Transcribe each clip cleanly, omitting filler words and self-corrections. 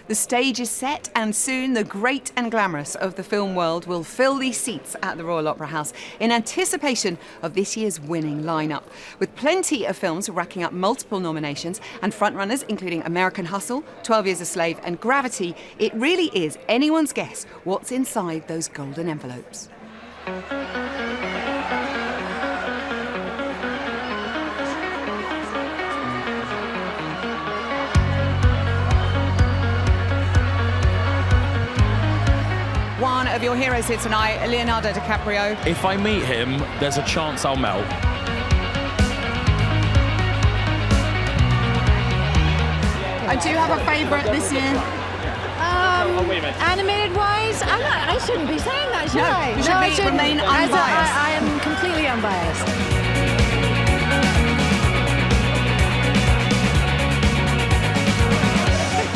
The stage is set, and soon the great and glamorous of the film world will fill these seats at the Royal Opera House in anticipation of this year's winning lineup. With plenty of films racking up multiple nominations and frontrunners including American Hustle, 12 Years a Slave and Gravity, it really is anyone's guess what's inside those golden envelopes. One of your heroes here tonight, Leonardo DiCaprio. If I meet him, there's a chance I'll melt. I do have a favourite this year. Animated-wise, I shouldn't be saying that, should I? You should remain unbiased. I am completely unbiased.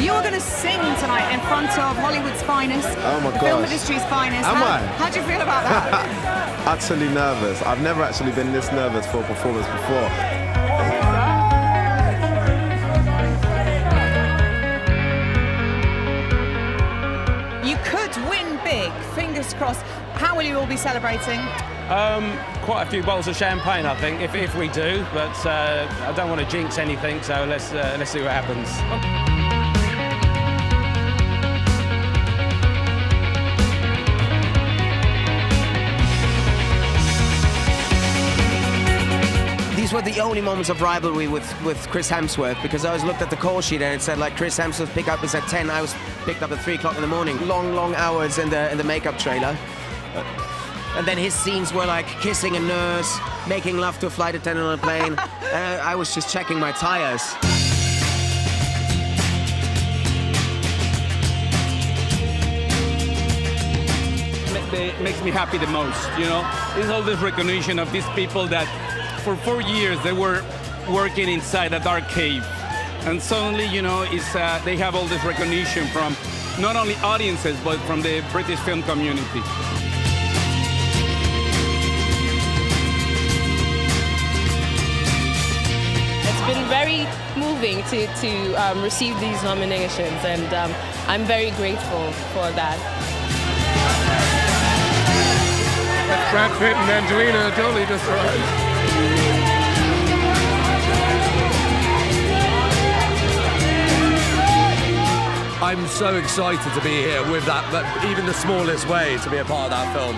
You are going to sing tonight in front of Hollywood's finest, oh my the gosh. film industry's finest. How do you feel about that? Utterly nervous. I've never actually been this nervous for a performance before. You could win big, fingers crossed. How will you all be celebrating? Quite a few bottles of champagne, I think, if we do. But I don't want to jinx anything, so let's see what happens. These were the only moments of rivalry with Chris Hemsworth, because I was looked at the call sheet and it said like Chris Hemsworth pickup is at 10. I was picked up at 3 o'clock in the morning. Long hours in the makeup trailer. And then his scenes were like kissing a nurse, making love to a flight attendant on a plane. And I was just checking my tires. It makes me happy the most, you know? It's all this recognition of these people that for 4 years they were working inside a dark cave. And suddenly, you know, they have all this recognition from not only audiences, but from the British film community. It's been very moving to receive these nominations, and I'm very grateful for that. That's Brad Pitt and Angelina Jolie just arrived. I'm so excited to be here with that even the smallest way to be a part of that film.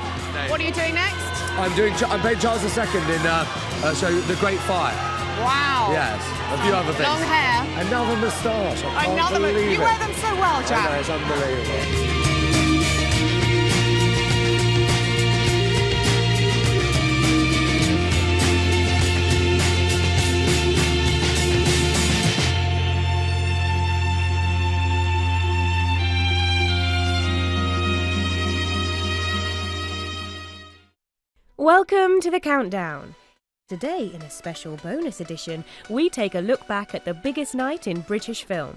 What are you doing next? I'm playing Charles II in so The Great Fire. Wow. Yes, a few other things. Long hair. Another moustache. I can't believe You it. wear them so well, Jack. I know, it's unbelievable. Welcome to the Countdown. Today, in a special bonus edition, we take a look back at the biggest night in British film.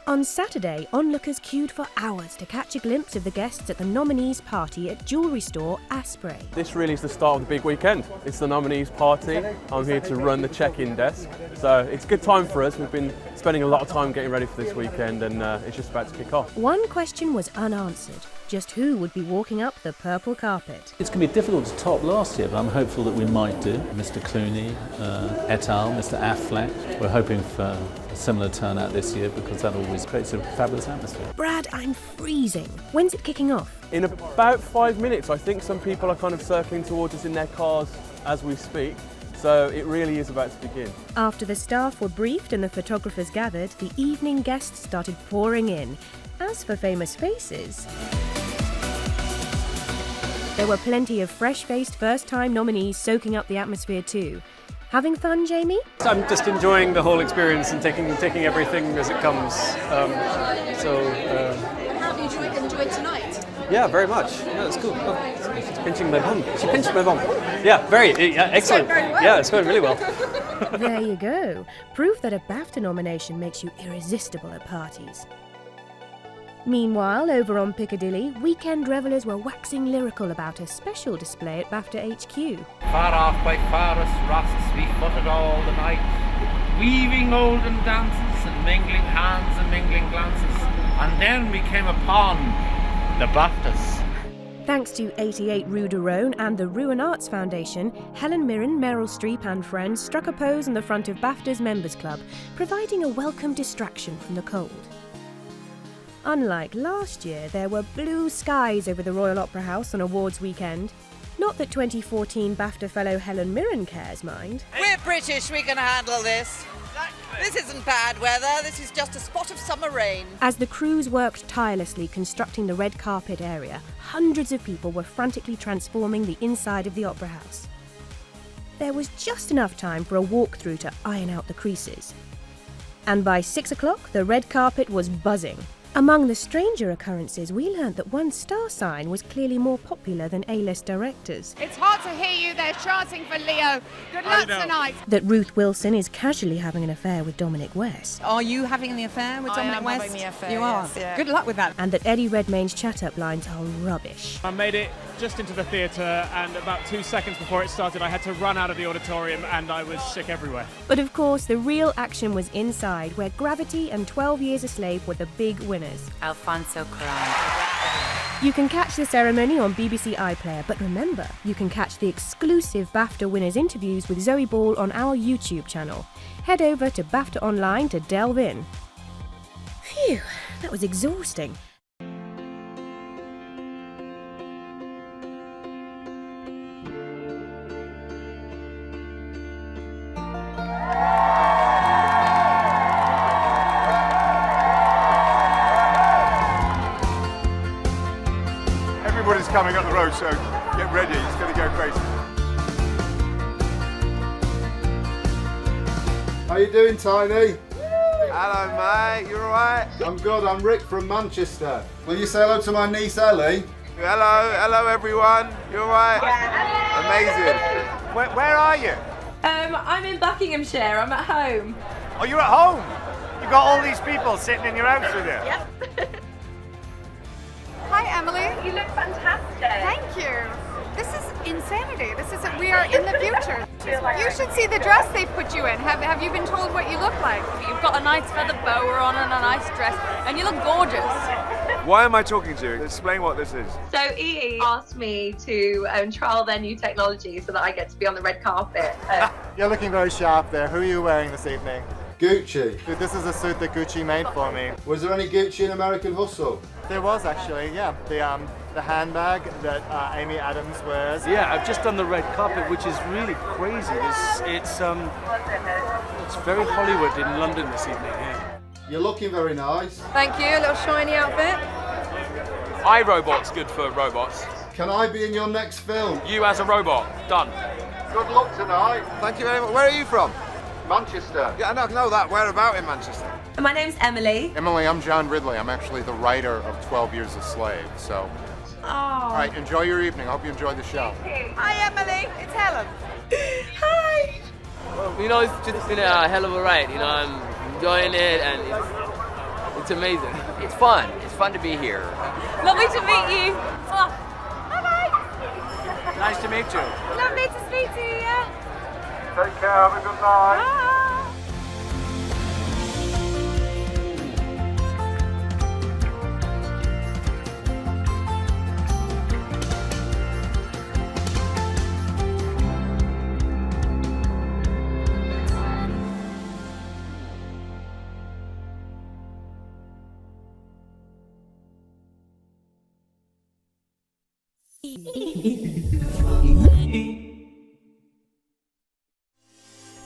On Saturday, onlookers queued for hours to catch a glimpse of the guests at the nominees' party at jewellery store Asprey. This really is the start of the big weekend. It's the nominees' party. I'm here to run the check-in desk. So it's a good time for us. We've been spending a lot of time getting ready for this weekend, and it's just about to kick off. One question was unanswered. Just who would be walking up the purple carpet? It's going to be difficult to top last year, but I'm hopeful that we might do. Mr. Clooney, et al., Mr. Affleck. We're hoping for a similar turnout this year because that always creates a fabulous atmosphere. Brad, I'm freezing. When's it kicking off? In about 5 minutes. I think some people are kind of circling towards us in their cars as we speak. So it really is about to begin. After the staff were briefed and the photographers gathered, the evening guests started pouring in. As for famous faces, there were plenty of fresh-faced first-time nominees soaking up the atmosphere too. Having fun, Jamie? I'm just enjoying the whole experience and taking everything as it comes. How have you enjoyed tonight? Yeah, very much. Yeah, it's cool. Oh, she's pinching my bum. She pinched my bum. Yeah, excellent. It's going very well. Yeah, it's going really well. There you go. Proof that a BAFTA nomination makes you irresistible at parties. Meanwhile, over on Piccadilly, weekend revellers were waxing lyrical about a special display at BAFTA HQ. Far off by forest rosses we footed all the night, weaving olden dances and mingling hands and mingling glances. And then we came upon the BAFTAs. Thanks to 88 Rue de Rhône and the Ruin Arts Foundation, Helen Mirren, Meryl Streep and friends struck a pose in the front of BAFTA's Members Club, providing a welcome distraction from the cold. Unlike last year, there were blue skies over the Royal Opera House on awards weekend. Not that 2014 BAFTA fellow Helen Mirren cares, mind. We're British, we can handle this. This isn't bad weather, this is just a spot of summer rain. As the crews worked tirelessly constructing the red carpet area, hundreds of people were frantically transforming the inside of the Opera House. There was just enough time for a walkthrough to iron out the creases. And by 6 o'clock, the red carpet was buzzing. Among the stranger occurrences, we learnt that one star sign was clearly more popular than A-list directors. It's hard to hear you, they're chanting for Leo. Good luck tonight. That Ruth Wilson is casually having an affair with Dominic West. Are you having the affair with Dominic West? I am having the affair, You are? yes, yeah. Good luck with that. And that Eddie Redmayne's chat-up lines are rubbish. I made it just into the theatre, and about 2 seconds before it started I had to run out of the auditorium and I was sick everywhere. But of course, the real action was inside, where Gravity and 12 Years a Slave were the big winners. Alfonso Cuarón. You can catch the ceremony on BBC iPlayer, but remember, you can catch the exclusive BAFTA winners' interviews with Zoe Ball on our YouTube channel. Head over to BAFTA Online to delve in. Phew, that was exhausting. Everybody's coming up the road, so get ready, it's going to go crazy. How you doing, Tiny? Hello, mate. You alright? I'm good. I'm Rick from Manchester. Will you say hello to my niece Ellie? Hello, everyone. You alright? Yeah. Amazing. Where are you? I'm in Buckinghamshire. I'm at home. Oh, you're at home? You've got all these people sitting in your house with you? Yep. Hi, Emily. You look fantastic. Thank you. This is insanity. We are in the future. You should see the dress they put you in. Have you been told what you look like? You've got a nice feather boa on and a nice dress, and you look gorgeous. Why am I talking to you? Explain what this is. So EE asked me to trial their new technology so that I get to be on the red carpet. You're looking very sharp there. Who are you wearing this evening? Gucci. This is a suit that Gucci made for me. Was there any Gucci in American Hustle? There was actually, yeah. The handbag that Amy Adams wears. Yeah, I've just done the red carpet, which is really crazy. It's very Hollywood in London this evening. Yeah. You're looking very nice. Thank you. A little shiny outfit. iRobot's good for robots. Can I be in your next film? You as a robot. Done. Good luck tonight. Thank you very much. Where are you from? Manchester. Yeah, I know that. Where about in Manchester? My name's Emily. Emily, I'm John Ridley. I'm actually the writer of 12 Years a Slave, so... Oh. All right, enjoy your evening. I hope you enjoy the show. Hi, Emily. It's Helen. Hi. Well, it's just been a hell of a ride. I'm enjoying it, and it's amazing. It's fun. It's fun to be here. Lovely to meet you. Bye-bye. Nice to meet you. Lovely to speak to you. Take care. Have a good night. Bye.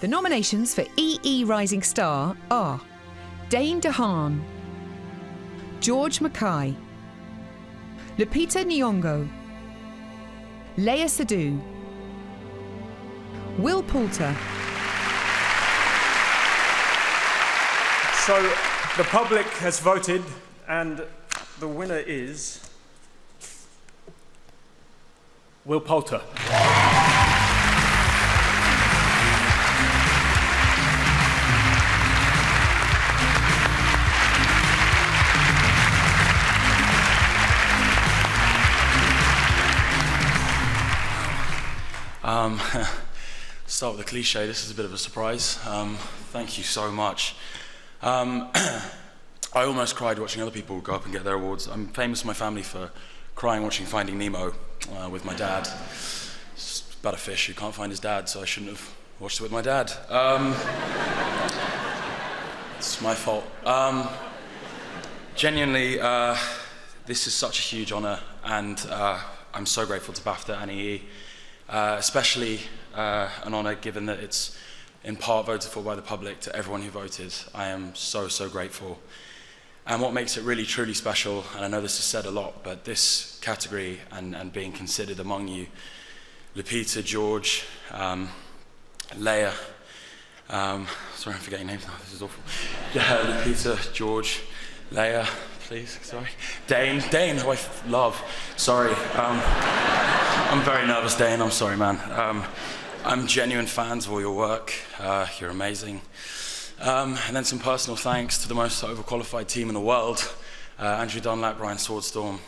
The nominations for EE Rising Star are Dane DeHaan, George Mackay, Lupita Nyong'o, Lea Seydoux, Will Poulter. So the public has voted, and the winner is Will Poulter. Start with the cliche. This is a bit of a surprise. Thank you so much. I almost cried watching other people go up and get their awards. I'm famous in my family for crying watching Finding Nemo with my dad. It's about a fish who can't find his dad, so I shouldn't have watched it with my dad. It's my fault. Genuinely, this is such a huge honour, and I'm so grateful to BAFTA and EE, especially an honour given that it's in part voted for by the public. To everyone who voted, I am so, so grateful. And what makes it really, truly special, and I know this is said a lot, but this category and being considered among you, Lupita, George, Leia, sorry I'm forgetting names now, this is awful. Yeah, Lupita, George, Leia, please, sorry. Dane, who I love, sorry. I'm very nervous, Dane, I'm sorry, man. I'm genuine fans of all your work, you're amazing. And then some personal thanks to the most overqualified team in the world, Andrew Dunlap, Ryan Swordstorm,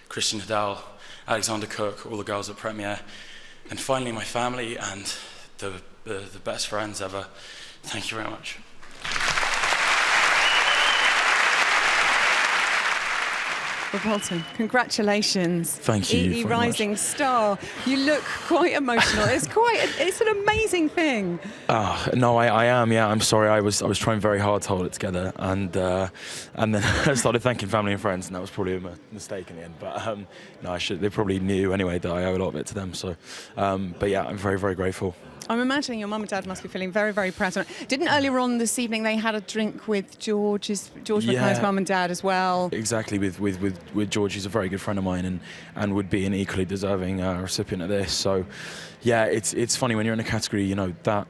Christian Hadal, Alexander Cook, all the girls at Premiere, and finally my family and the best friends ever. Thank you very much. Bolton, congratulations. Thank you EE very Rising much. Star. You look quite emotional. It's an amazing thing. No, I am. Yeah, I'm sorry. I was trying very hard to hold it together, and then I started thanking family and friends, and that was probably a mistake in the end. But no, they probably knew anyway that I owe a lot of it to them. So, but yeah, I'm very, very grateful. I'm imagining your mum and dad must be feeling very, very proud. Didn't earlier on this evening they had a drink with George McKay's mum and dad as well? Exactly, with George, he's a very good friend of mine and would be an equally deserving recipient of this. So, yeah, it's funny when you're in a category, you know, that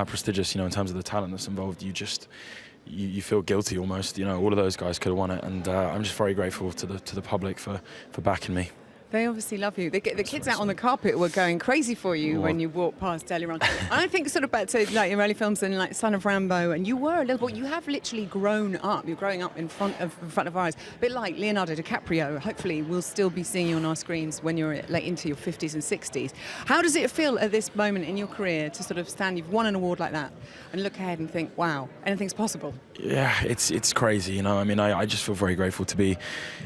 prestigious, you know, in terms of the talent that's involved, you feel guilty almost. You know, all of those guys could have won it, and I'm just very grateful to the public for backing me. They obviously love you. The kids out on the carpet were going crazy for you when you walked past earlier on. And I think sort of back to like your early films and like Son of Rambo, and you were a little boy. You have literally grown up. You're growing up in front of our eyes. A bit like Leonardo DiCaprio. Hopefully, we'll still be seeing you on our screens when you're like into your 50s and 60s. How does it feel at this moment in your career to sort of stand? You've won an award like that, and look ahead and think, wow, anything's possible. Yeah, it's crazy, you know. I mean, I just feel very grateful to be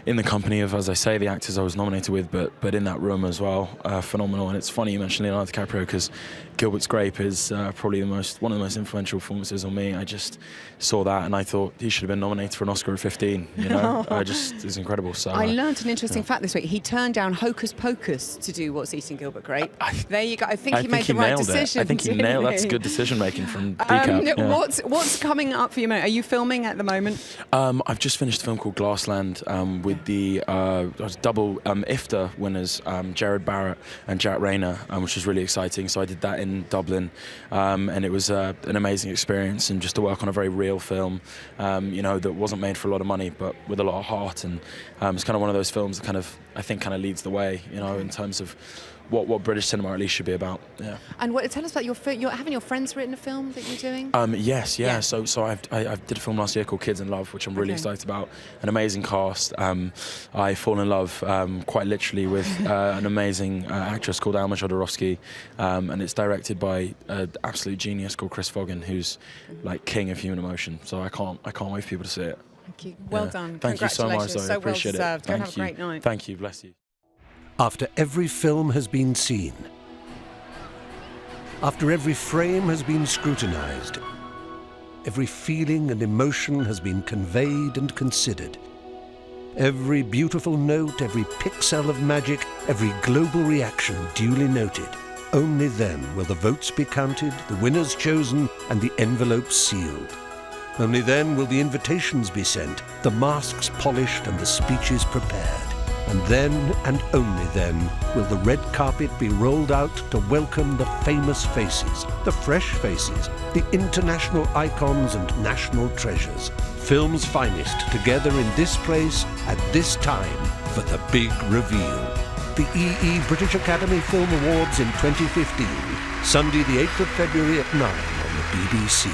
in the company of, as I say, the actors I was nominated with, but in that room as well, phenomenal. And it's funny you mentioned Leonardo DiCaprio, because Gilbert's Grape is probably one of the most influential performances on me. I just saw that and I thought he should have been nominated for an Oscar at 15. You know, it's incredible. So I learned an interesting fact this week. He turned down Hocus Pocus to do What's Eating Gilbert Grape. There you go. I think he made the right decision. I think he nailed. That's good decision making from DiCap. Yeah. What's coming up for you, mate? Are you filming at the moment? I've just finished a film called Glassland with the double IFTA winners, Jared Barrett and Jack Rayner, which was really exciting. So I did that in Dublin, and it was an amazing experience, and just to work on a very real film, you know, that wasn't made for a lot of money, but with a lot of heart. And it's kind of one of those films that I think leads the way, you know, in terms of what British cinema at least should be about. Yeah. And tell us about having your friends written a film that you're doing? Yes, yeah. So I did a film last year called Kids in Love, which I'm really excited about. An amazing cast. I fall in love quite literally with an amazing actress called Alma Jodorowsky, and it's directed by an absolute genius called Chris Fogan, who's like king of human emotion. So I can't wait for people to see it. Thank you. Well done. Thank you so much, Zoe. So Appreciate well deserved. it. Have a great night. Thank you. Bless you. After every film has been seen, after every frame has been scrutinized, every feeling and emotion has been conveyed and considered, every beautiful note, every pixel of magic, every global reaction duly noted, only then will the votes be counted, the winners chosen, and the envelopes sealed. Only then will the invitations be sent, the masks polished, and the speeches prepared. And then, and only then, will the red carpet be rolled out to welcome the famous faces, the fresh faces, the international icons and national treasures. Film's finest together in this place at this time for the big reveal. The EE British Academy Film Awards in 2015, Sunday the 8th of February at 9 on the BBC.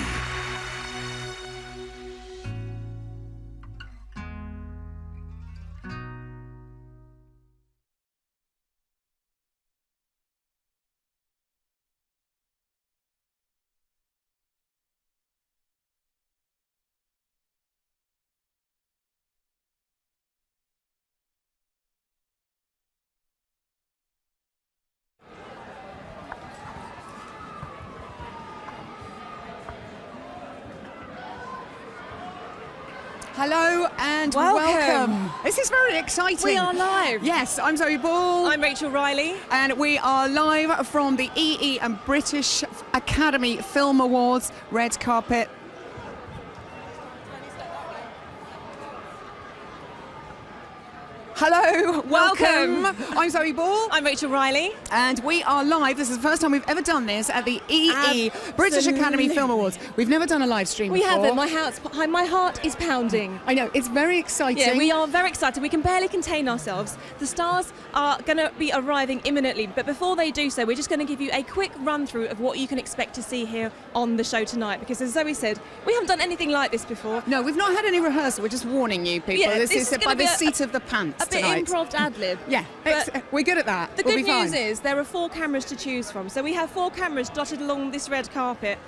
Hello and welcome. This is very exciting. We are live. Yes, I'm Zoe Ball. I'm Rachel Riley. And we are live from the EE and British Academy Film Awards red carpet. Hello, welcome. I'm Zoe Ball. I'm Rachel Riley. And we are live. This is the first time we've ever done this at the EE British Academy Film Awards. We've never done a live stream before. We haven't. My heart is pounding. I know, it's very exciting. Yeah, we are very excited. We can barely contain ourselves. The stars are going to be arriving imminently, but before they do so, we're just going to give you a quick run through of what you can expect to see here on the show tonight, because as Zoe said, we haven't done anything like this before. No, we've not had any rehearsal. We're just warning you people. Yeah, this is by the seat of the pants a bit tonight. improv ad-lib. Yeah, we're good at that. The good news is there are 4 cameras to choose from. So we have 4 cameras dotted along this red carpet.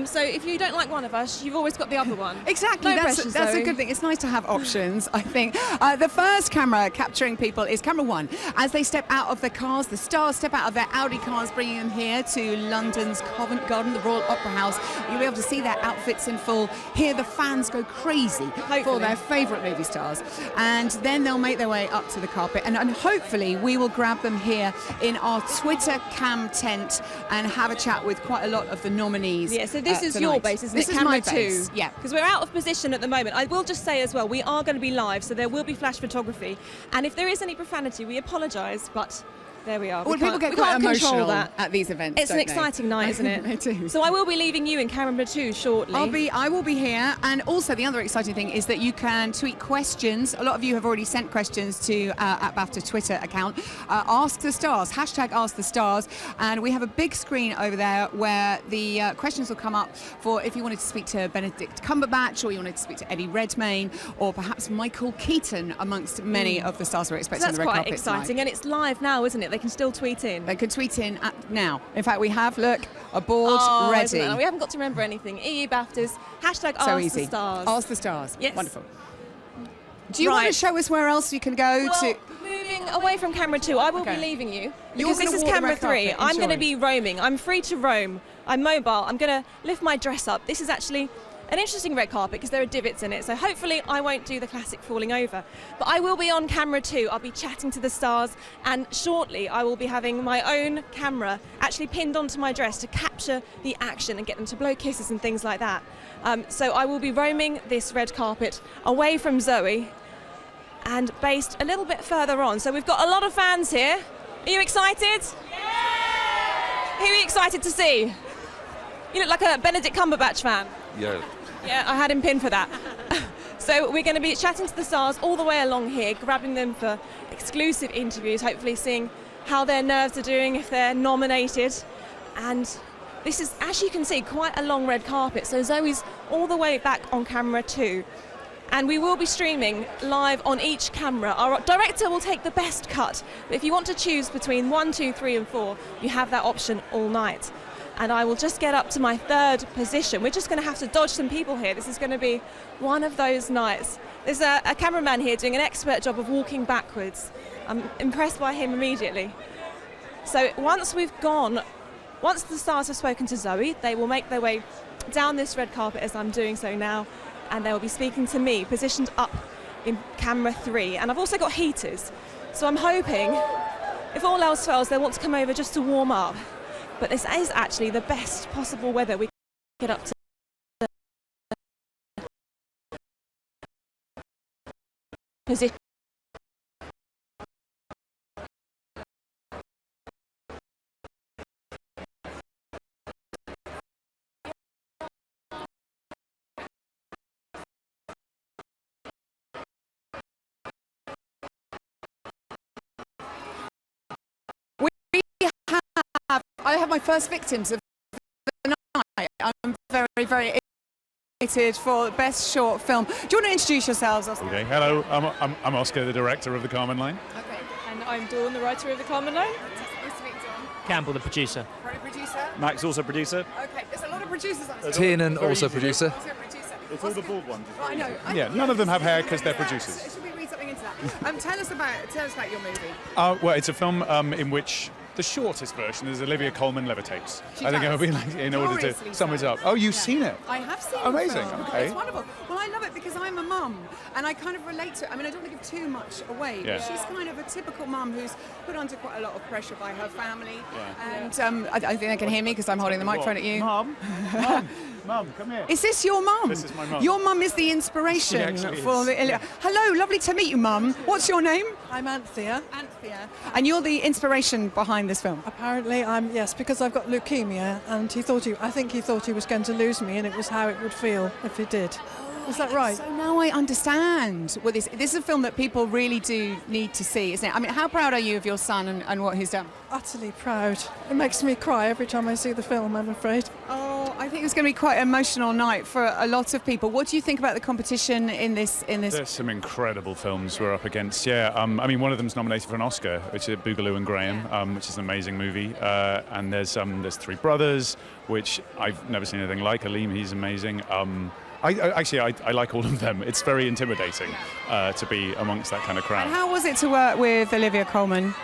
So if you don't like one of us, you've always got the other one. Exactly, No that's pressure, a good thing. It's nice to have options, I think. The first camera capturing people is camera 1. As they step out of the cars, the stars step out of their Audi cars, bringing them here to London's Covent Garden, the Royal Opera House. You'll be able to see their outfits in full, hear the fans go crazy for their favourite movie stars. And then they'll make their way up to the carpet. And hopefully we will grab them here in our Twitter cam tent and have a chat with quite a lot of the nominees. Yeah, so this is tonight. your base, isn't this it? Is Camera my 2. base. Yeah. Because we're out of position at the moment. I will just say as well, we are going to be live, so there will be flash photography. And if there is any profanity, we apologise, but there we are. Well, people get quite emotional at these events. It's an exciting night, isn't it? They do. So I will be leaving you in camera 2 shortly. I will be here, and also the other exciting thing is that you can tweet questions. A lot of you have already sent questions to at BAFTA Twitter account. Ask the Stars, hashtag Ask the Stars, and we have a big screen over there where the questions will come up for if you wanted to speak to Benedict Cumberbatch, or you wanted to speak to Eddie Redmayne, or perhaps Michael Keaton, amongst many of the stars we're expecting on the red carpet. That's quite exciting, tonight. and it's live now, isn't it? They can still tweet in. They can tweet in now. In fact, we have, look, a board ready. We haven't got to remember anything. EE BAFTAs, hashtag So Ask easy. the Stars. Ask the Stars. Yes. Wonderful. Do you want to show us where else you can go to? Moving away from camera 2, I will be leaving you. Because this is walk the camera red 3. carpet, I'm going to enjoy. be roaming. I'm free to roam. I'm mobile. I'm going to lift my dress up. This is actually an interesting red carpet because there are divots in it, so hopefully I won't do the classic falling over. But I will be on camera 2. I'll be chatting to the stars, and shortly I will be having my own camera actually pinned onto my dress to capture the action and get them to blow kisses and things like that. So I will be roaming this red carpet away from Zoe and based a little bit further on. So we've got a lot of fans here. Are you excited? Yeah! Who are you excited to see? You look like a Benedict Cumberbatch fan. Yeah. Yeah, I had him pinned for that. So we're going to be chatting to the stars all the way along here, grabbing them for exclusive interviews, hopefully seeing how their nerves are doing, if they're nominated. And this is, as you can see, quite a long red carpet. So Zoe's all the way back on camera 2. And we will be streaming live on each camera. Our director will take the best cut. But if you want to choose between 1, 2, 3 and 4, you have that option all night. And I will just get up to my 3rd position. We're just going to have to dodge some people here. This is going to be one of those nights. There's a cameraman here doing an expert job of walking backwards. I'm impressed by him immediately. So once the stars have spoken to Zoe, they will make their way down this red carpet as I'm doing so now, and they will be speaking to me, positioned up in camera 3. And I've also got heaters. So I'm hoping, if all else fails, they'll want to come over just to warm up. But this is actually the best possible weather we can get up to. Position. I have my first victims of the night. I'm very, very excited for Best Short Film. Do you want to introduce yourselves? Oscar? Okay, hello, I'm Oscar, the director of The Carmen Line. Okay, and I'm Dawn, the writer of The Carmen Line. Nice to meet you. Campbell, the producer. Producer. Max, also producer. Okay, there's a lot of producers on this. Tiernan, also producer. It's all the bald ones. I know. Yeah, none of them have hair because they're producers. Should we read something into that? Tell us about your movie. Well, it's a film in which the shortest version is Olivia Colman levitates. I think it would be like in order to sum it up. Oh, you've seen it? I have seen it. Amazing. Okay. It's wonderful. Well, Well, I love it because I'm a mum and I kind of relate to it. I mean, I don't want to give too much away, but she's kind of a typical mum who's put under quite a lot of pressure by her family. And I think they can hear me because I'm holding the microphone at you. Mum, come here. Is this your mum? This is my mum. Your mum is the inspiration for the... Hello, lovely to meet you, Mum. What's your name? I'm Anthea. Anthea. And you're the inspiration behind this film? Apparently yes, because I've got leukemia, and I think he thought he was going to lose me, and it was how it would feel if he did. Is that right? So now I understand. Well, this is a film that people really do need to see, isn't it? I mean, how proud are you of your son and what he's done? Utterly proud. It makes me cry every time I see the film, I'm afraid. Oh, I think it's going to be quite an emotional night for a lot of people. What do you think about the competition in this? There's some incredible films we're up against. Yeah, I mean, one of them's nominated for an Oscar, which is Boogaloo and Graham, which is an amazing movie. And there's Three Brothers, which I've never seen anything like. Aleem, he's amazing. I like all of them. It's very intimidating to be amongst that kind of crowd. And how was it to work with Olivia Colman?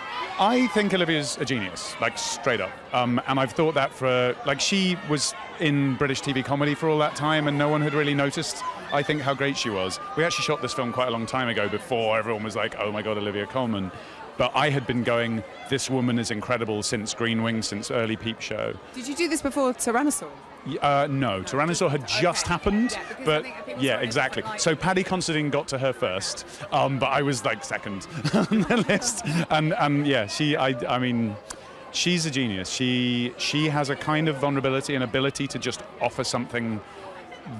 I think Olivia's a genius, like straight up. And I've thought that she was in British TV comedy for all that time and no one had really noticed, I think, how great she was. We actually shot this film quite a long time ago before everyone was like, oh my God, Olivia Colman. But I had been going, this woman is incredible since Green Wing, since early Peep Show. Did you do this before Tyrannosaur? No, Tyrannosaur had just happened, but yeah, exactly. So Paddy Considine got to her first, but I was like second on the list. And yeah, I mean, she's a genius. She has a kind of vulnerability and ability to just offer something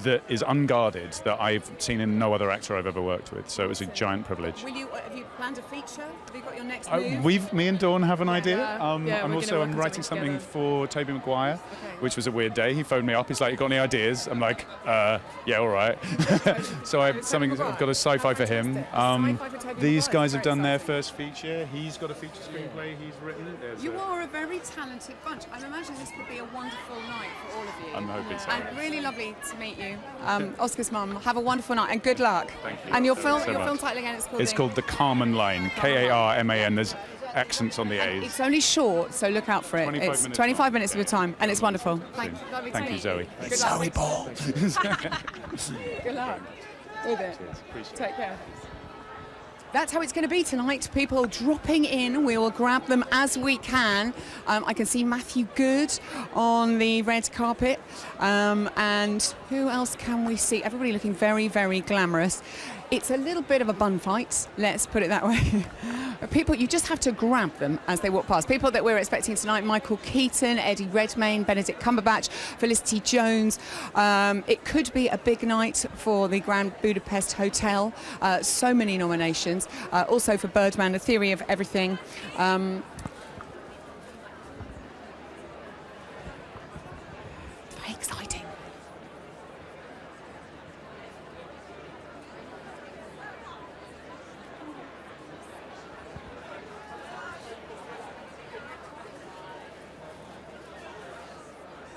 that is unguarded that I've seen in no other actor I've ever worked with. So it was a giant privilege. Have you planned a feature? Have you got your next move? Me and Dawn have an idea. I'm writing something for Tobey Maguire, which was a weird day. He phoned me up. He's like, "You got any ideas?" I'm like, "Yeah, all right." So I've got a sci-fi for him. These guys have done their first feature. He's got a feature screenplay he's written. You are a very talented bunch. I imagine this could be a wonderful night for all of you. I'm hoping so. And really lovely to meet you. Oscar's mum, have a wonderful night and good luck. Thank you. And your film much. title again, it's called The Carman Line, Karman. There's accents on the A's. It's only short, so look out for it. 25 minutes of your time, and it's wonderful. Thank you, Zoe. Zoe Ball. Good luck with it. Take care. That's how it's going to be tonight. People dropping in. We will grab them as we can. I can see Matthew Good on the red carpet. And who else can we see? Everybody looking very, very glamorous. It's a little bit of a bun fight, let's put it that way. People, you just have to grab them as they walk past. People that we're expecting tonight: Michael Keaton, Eddie Redmayne, Benedict Cumberbatch, Felicity Jones. It could be a big night for the Grand Budapest Hotel. So many nominations. Also for Birdman, A Theory of Everything. Very exciting.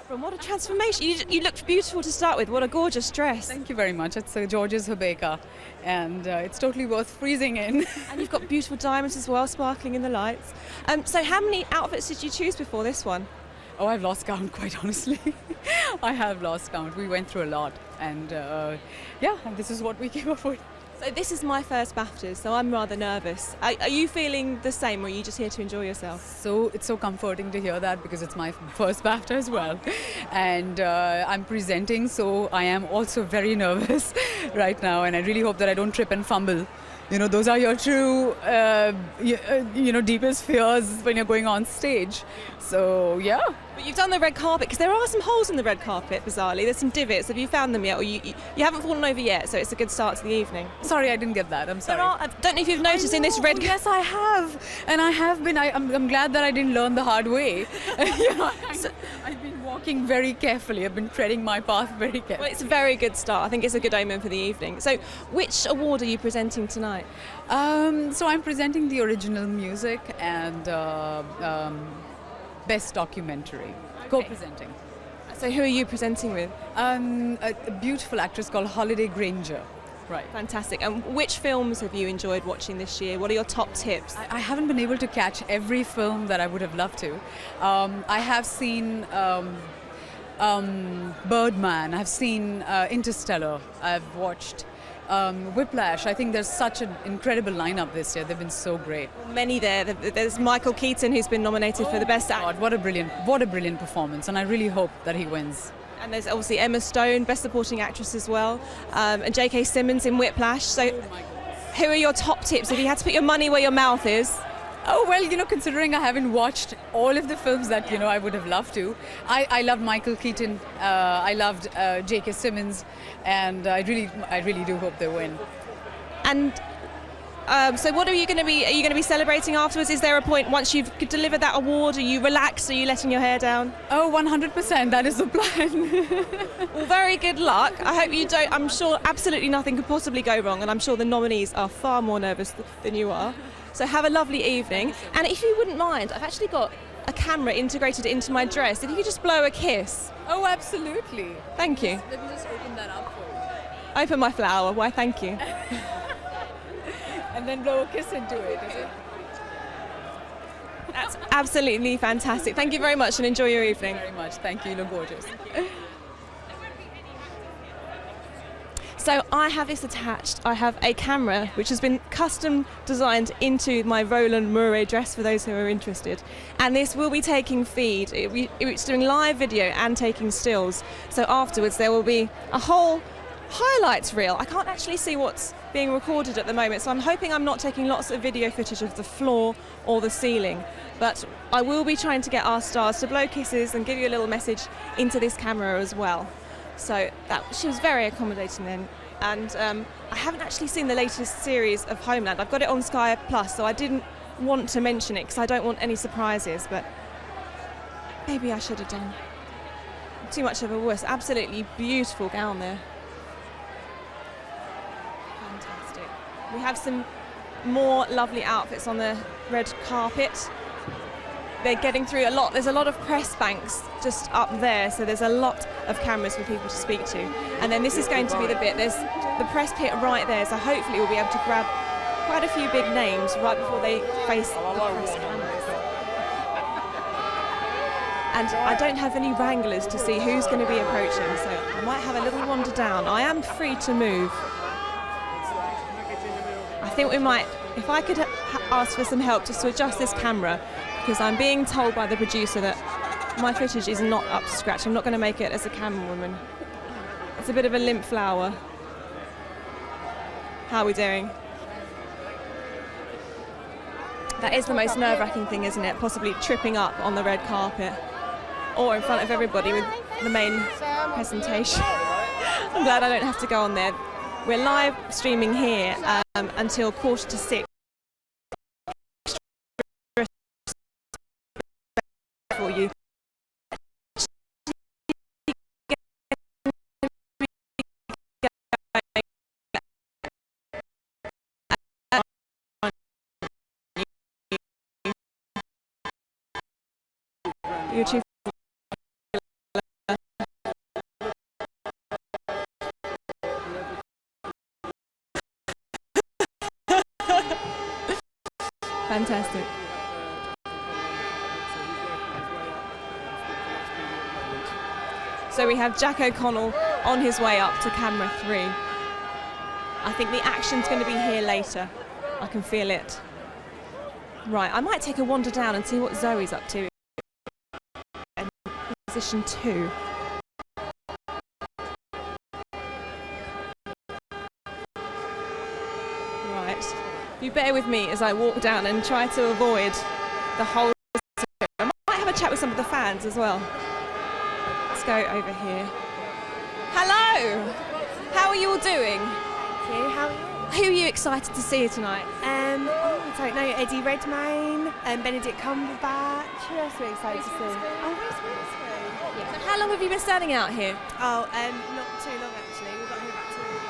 What a transformation. You looked beautiful to start with. What a gorgeous dress. Thank you very much. It's a George's Hubeka, and it's totally worth freezing in. And you've got beautiful diamonds as well, sparkling in the lights. So how many outfits did you choose before this one? Oh, I've lost count, quite honestly. I have lost count. We went through a lot, and and this is what we came up with. So this is my first BAFTAs, so I'm rather nervous. Are you feeling the same, or are you just here to enjoy yourself? So it's so comforting to hear that, because it's my first BAFTA as well. And I'm presenting, so I am also very nervous right now, and I really hope that I don't trip and fumble. You know, those are your true, deepest fears when you're going on stage. So, yeah. But you've done the red carpet, because there are some holes in the red carpet, bizarrely. There's some divots. Have you found them yet? Or you haven't fallen over yet, so it's a good start to the evening. Sorry, I didn't get that. I'm sorry. I don't know if you've noticed in this red... Yes, I have. And I have been. I'm glad that I didn't learn the hard way. I've been walking very carefully. I've been treading my path very carefully. Well, it's a very good start. I think it's a good omen for the evening. So, which award are you presenting tonight? So I'm presenting the original music and Best Documentary. Okay. Co-presenting. So who are you presenting with? A beautiful actress called Holiday Granger. Right. Fantastic. And which films have you enjoyed watching this year? What are your top tips? I haven't been able to catch every film that I would have loved to. I have seen Birdman, I've seen Interstellar, I've watched Whiplash. I think there's such an incredible lineup this year. They've been so great. Many there. There's Michael Keaton, who's been nominated for the Best Actor. What a brilliant performance, and I really hope that he wins. And there's obviously Emma Stone, Best Supporting Actress as well, and J.K. Simmons in Whiplash. So, who are your top tips if you had to put your money where your mouth is? Oh, well, you know, considering I haven't watched all of the films that, you know, I would have loved to. I loved Michael Keaton, I loved J.K. Simmons, and I really do hope they win. And so what are you going to be celebrating afterwards? Is there a point once you've delivered that award? Are you relaxed? Are you letting your hair down? Oh, 100%, that is the plan. Well, very good luck. I hope you don't. I'm sure absolutely nothing could possibly go wrong, and I'm sure the nominees are far more nervous than you are. So have a lovely evening. And if you wouldn't mind, I've actually got a camera integrated into my dress. If you could just blow a kiss. Oh, absolutely. Thank you. Let me just open that up for you. Open my flower. Why, thank you. And then blow a kiss into it, is it? That's absolutely fantastic. Thank you very much and enjoy your evening. Thank you very much. Thank you. You look gorgeous. So I have this attached. I have a camera which has been custom designed into my Roland Mouret dress for those who are interested. And this will be taking feed. It's doing live video and taking stills. So afterwards there will be a whole highlights reel. I can't actually see what's being recorded at the moment, so I'm hoping I'm not taking lots of video footage of the floor or the ceiling. But I will be trying to get our stars to blow kisses and give you a little message into this camera as well. So she was very accommodating then. And I haven't actually seen the latest series of Homeland. I've got it on Sky Plus, so I didn't want to mention it because I don't want any surprises, but maybe I should have done. Too much of a wuss. Absolutely beautiful gown there. Fantastic. We have some more lovely outfits on the red carpet. They're getting through a lot. There's a lot of press banks just up there, so there's a lot of cameras for people to speak to. And then this is going to be the bit. There's the press pit right there, so hopefully we'll be able to grab quite a few big names right before they face the press cameras. And I don't have any wranglers to see who's going to be approaching, so I might have a little wander down. I am free to move. I think we might, if I could ask for some help just to adjust this camera, because I'm being told by the producer that my footage is not up to scratch. I'm not going to make it as a camerawoman. It's a bit of a limp flower. How are we doing? That is the most nerve-wracking thing, isn't it? Possibly tripping up on the red carpet or in front of everybody with the main presentation. I'm glad I don't have to go on there. We're live streaming here until 6:15. For you. YouTube. Fantastic. So we have Jack O'Connell on his way up to camera 3. I think the action's going to be here later. I can feel it. Right, I might take a wander down and see what Zoe's up to. In position 2. Right, you bear with me as I walk down and try to avoid the whole. I might have a chat with some of the fans as well. Go over here. Hello! How are you all doing? Thank you. How are you? Who are you excited to see tonight? I don't know. Eddie Redmayne and Benedict Cumberbatch. Who else are we excited to see? Oh, Reese Witherspoon. Yeah. So how long have you been standing out here? Oh, not too long actually. We got here about 2 weeks.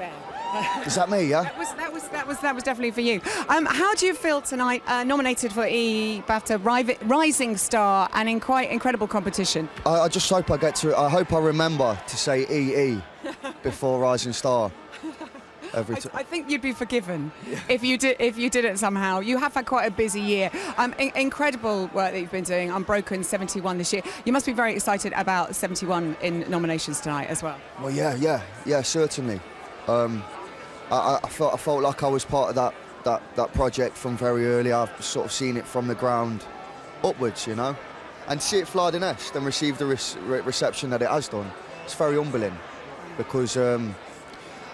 there. Is that me, yeah? That was definitely for you. How do you feel tonight, nominated for EE BAFTA Rising Star and in quite incredible competition? I just hope I get to. I hope I remember to say EE before Rising Star. I think you'd be forgiven if you didn't somehow. You have had quite a busy year. Incredible work that you've been doing. Unbroken 71 this year. You must be very excited about 71 in nominations tonight as well. Well, yeah, certainly. I felt like I was part of that project from very early. I've sort of seen it from the ground upwards, you know, and see it fly the nest and receive the reception that it has done. It's very humbling because.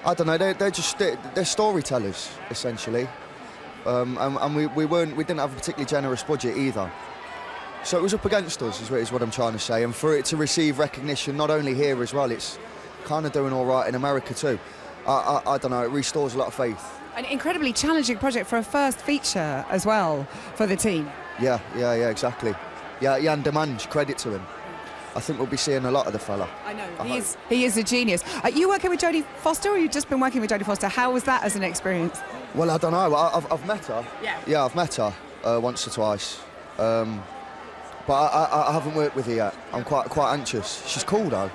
I don't know. They're storytellers essentially, and we didn't have a particularly generous budget either. So it was up against us, is what I'm trying to say. And for it to receive recognition not only here as well, it's kind of doing all right in America too. I don't know. It restores a lot of faith. An incredibly challenging project for a first feature as well for the team. Yeah, exactly. Yeah, Jan Demange, credit to him. I think we'll be seeing a lot of the fella. I know, he is a genius. Are you working with Jodie Foster, or you've just been working with Jodie Foster? How was that as an experience? Well, I don't know. I've met her. Yeah, I've met her once or twice. But I haven't worked with her yet. I'm quite anxious. She's cool, though.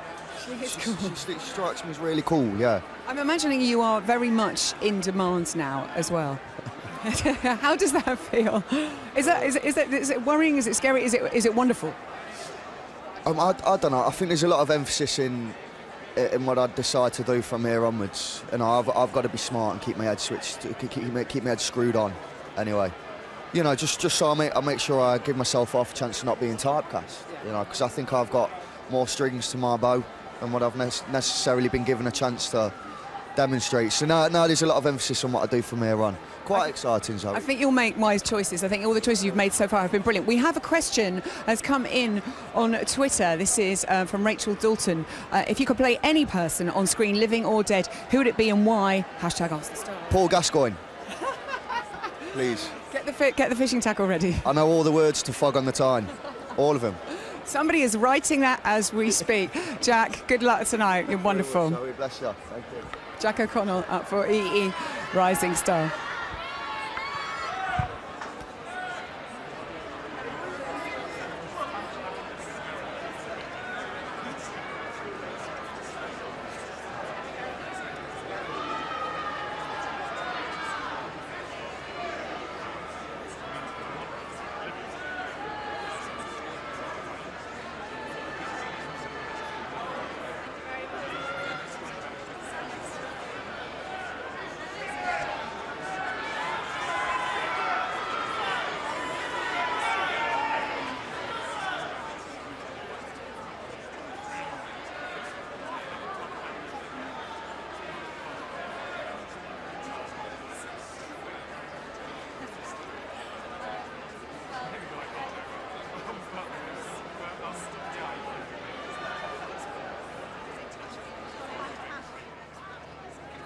She is cool. She strikes me as really cool, yeah. I'm imagining you are very much in demand now as well. How does that feel? Is it worrying? Is it scary? Is it wonderful? I don't know. I think there's a lot of emphasis in what I decide to do from here onwards. And I've got to be smart and keep my head switched, keep my head screwed on. Anyway, you know, just so I make sure I give myself off a chance of not being typecast. You know, because I think I've got more strings to my bow than what I've necessarily been given a chance to demonstrate. So now there's a lot of emphasis on what I do from here on. Quite exciting, Zoe. I think you'll make wise choices. I think all the choices you've made so far have been brilliant. We have a question that's come in on Twitter. This is from Rachel Dalton. If you could play any person on screen, living or dead, who would it be and why? Hashtag Ask the Star. Paul Gascoigne. Please. Get the fishing tackle ready. I know all the words to Fog on the Tyne. All of them. Somebody is writing that as we speak. Jack, good luck tonight. You're wonderful. Zoe, bless you. Thank you. Jack O'Connell up for EE Rising Star.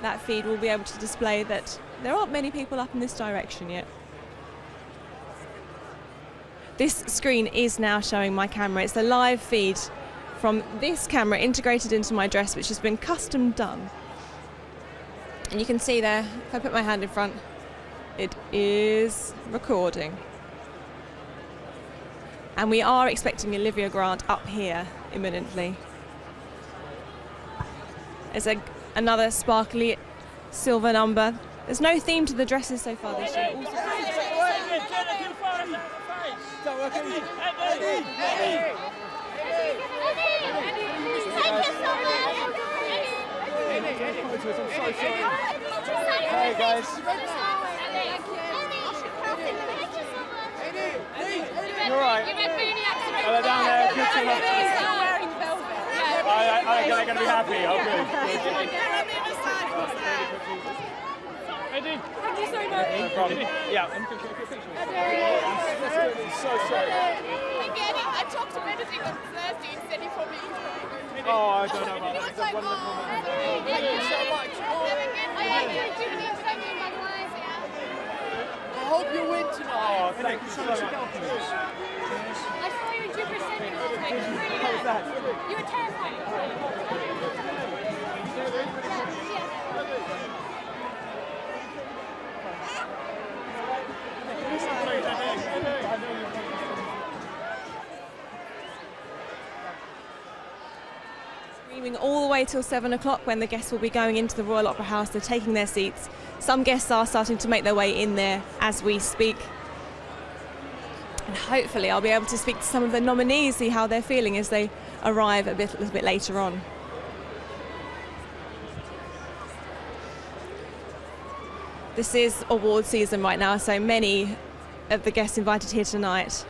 That feed will be able to display that there aren't many people up in this direction yet. This screen is now showing my camera. It's a live feed from this camera integrated into my dress, which has been custom done. And you can see there, if I put my hand in front, it is recording. And we are expecting Olivia Grant up here imminently. There's another sparkly silver number. There's no theme to the dresses so far this year. Hey guys. You're right. Oh, they're down there. Good to have wearing velvet. They're going to be happy. Oh, good. Eddie. Thank you so much. No problem. Yeah. I'm so sorry. I talked to Benedict on Thursday and said he probably Oh, I don't know about that. It's a wonderful moment. Thank you so much. I hope you win tonight. Oh, thank you so much. I saw you in Jupiter Central. How was that? You were terrifying. Streaming all the way till 7 o'clock when the guests will be going into the Royal Opera House. They're taking their seats. Some guests are starting to make their way in there as we speak. And hopefully I'll be able to speak to some of the nominees, see how they're feeling as they arrive a little bit later on. This is award season right now, so many of the guests invited here tonight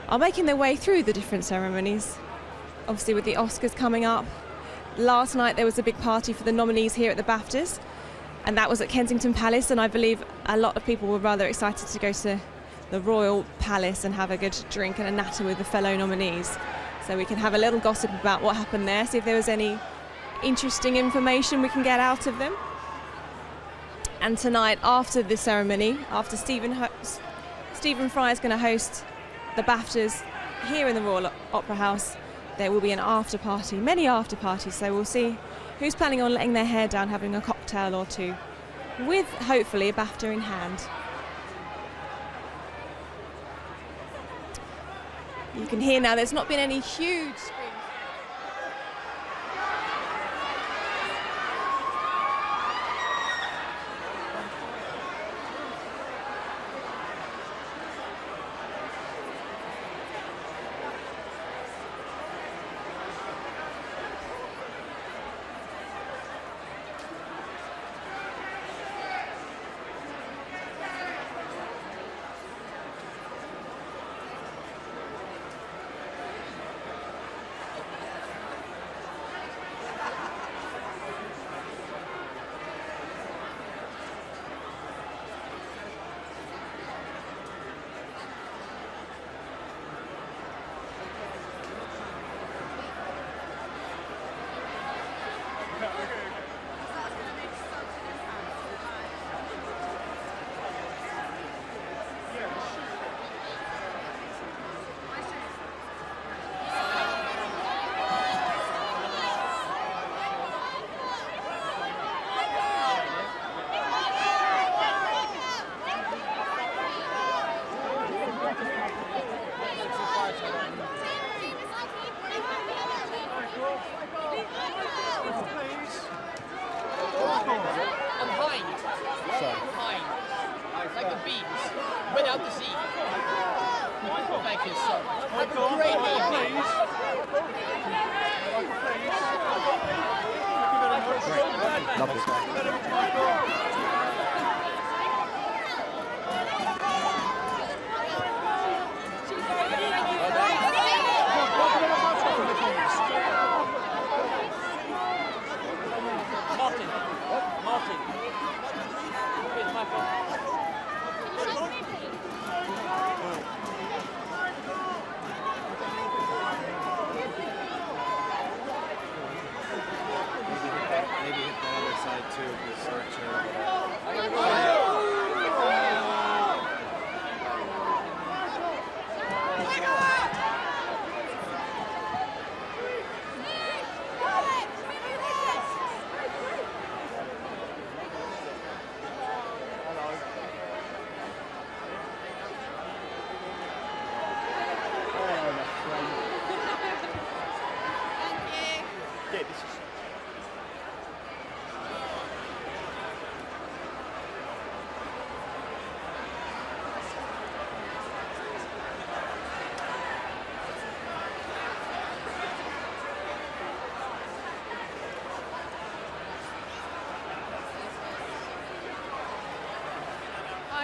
are making their way through the different ceremonies. Obviously with the Oscars coming up. Last night there was a big party for the nominees here at the BAFTAs, and that was at Kensington Palace, and I believe a lot of people were rather excited to go to the Royal Palace and have a good drink and a natter with the fellow nominees. So we can have a little gossip about what happened there, see if there was any interesting information we can get out of them. And tonight, after the ceremony, after Stephen Fry is going to host the BAFTAs here in the Royal Opera House, there will be an after party, many after parties, so we'll see who's planning on letting their hair down, having a cocktail or two, with hopefully a BAFTA in hand. You can hear now there's not been any huge screams.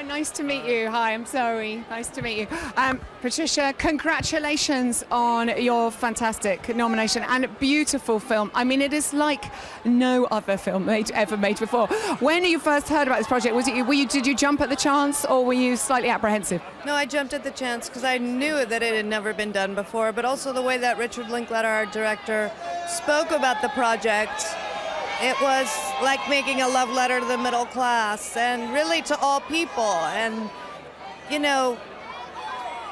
Nice to meet you. Hi, I'm Zoe. Nice to meet you. Patricia, congratulations on your fantastic nomination and a beautiful film. I mean, it is like no other film ever made before. When you first heard about this project, did you jump at the chance or were you slightly apprehensive? No, I jumped at the chance because I knew that it had never been done before, but also the way that Richard Linklater, our director, spoke about the project. It was like making a love letter to the middle class and really to all people. And, you know,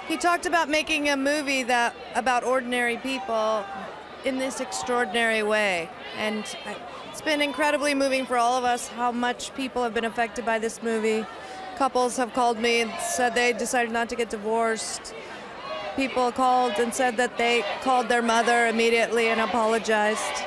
he talked about making a movie about ordinary people in this extraordinary way. And it's been incredibly moving for all of us how much people have been affected by this movie. Couples have called me and said they decided not to get divorced. People called and said that they called their mother immediately and apologized.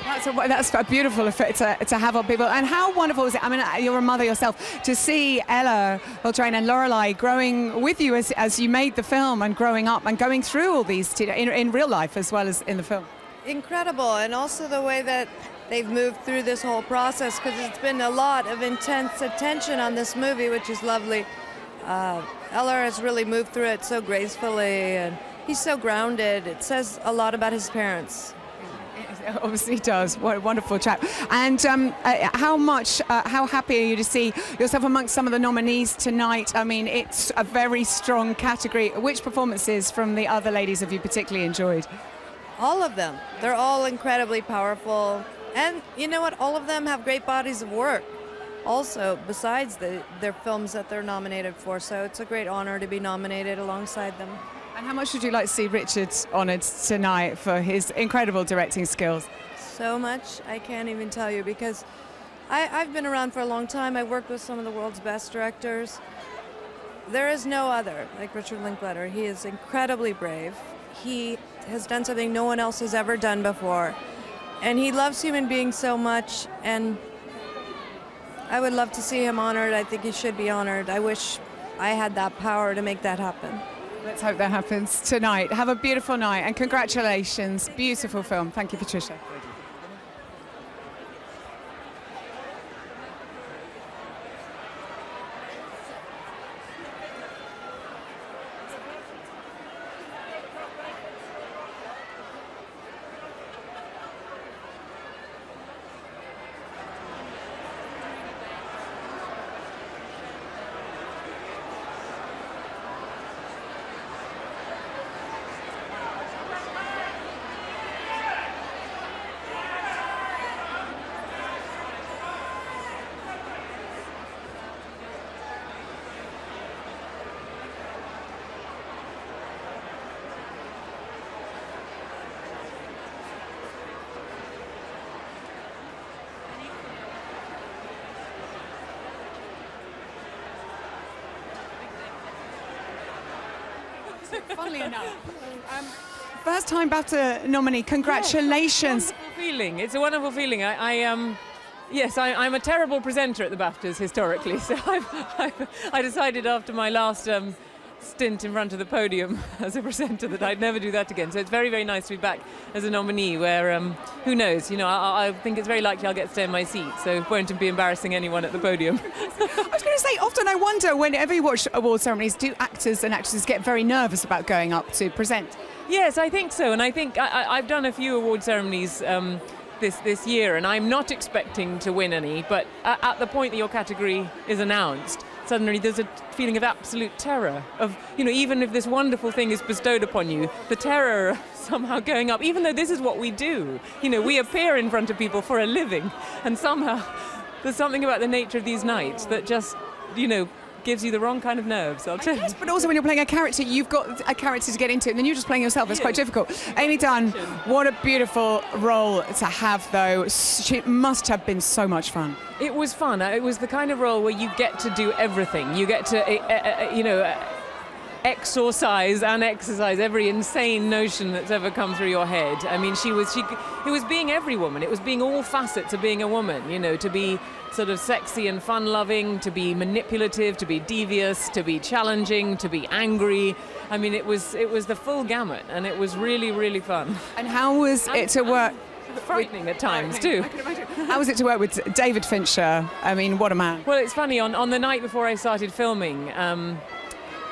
That's a beautiful effect to have on people. And how wonderful is it? I mean, you're a mother yourself, to see Ella Coltrane and Lorelei growing with you as you made the film and growing up and going through all these in real life as well as in the film. Incredible, and also the way that they've moved through this whole process, because it's been a lot of intense attention on this movie, which is lovely. Ella has really moved through it so gracefully, and he's so grounded. It says a lot about his parents. It obviously does. What a wonderful chap. And how happy are you to see yourself amongst some of the nominees tonight? I mean, it's a very strong category. Which performances from the other ladies have you particularly enjoyed? All of them. They're all incredibly powerful. And you know what? All of them have great bodies of work also, besides their films that they're nominated for. So it's a great honor to be nominated alongside them. And how much would you like to see Richard honoured tonight for his incredible directing skills? So much, I can't even tell you, because I've been around for a long time. I've worked with some of the world's best directors. There is no other like Richard Linklater. He is incredibly brave. He has done something no one else has ever done before. And he loves human beings so much, and I would love to see him honored. I think he should be honored. I wish I had that power to make that happen. Let's hope that happens tonight. Have a beautiful night and congratulations. Beautiful film. Thank you, Patricia. Funnily enough, first time BAFTA nominee. Congratulations! Yes, it's a wonderful feeling. It's a wonderful feeling. Yes, I'm a terrible presenter at the BAFTAs historically, so I decided after my last stint in front of the podium as a presenter that I'd never do that again. So it's very, very nice to be back as a nominee where, who knows, you know, I think it's very likely I'll get to stay in my seat, so won't be embarrassing anyone at the podium. I was going to say, often I wonder, whenever you watch award ceremonies, do actors and actresses get very nervous about going up to present? Yes, I think so, and I think I've done a few award ceremonies this year, and I'm not expecting to win any, but at the point that your category is announced, suddenly there's a feeling of absolute terror of, you know, even if this wonderful thing is bestowed upon you, the terror of somehow going up, even though this is what we do. You know, we appear in front of people for a living, and somehow there's something about the nature of these nights that just, you know, gives you the wrong kind of nerves, I'll tell you. Yes, but also when you're playing a character, you've got a character to get into, and then you're just playing yourself. It's quite difficult. Amy Dunn, what a beautiful role to have, though. It must have been so much fun. It was fun. It was the kind of role where you get to do everything. You get to, you know, exorcise and exercise every insane notion that's ever come through your head. I mean, it was being every woman. It was being all facets of being a woman, you know, to be sort of sexy and fun-loving, to be manipulative, to be devious, to be challenging, to be angry. I mean, it was the full gamut, and it was really, really fun. And how was it to work? Frightening at times too. I can imagine. How was it to work with David Fincher? I mean, what a man. Well, it's funny, on the night before I started filming, and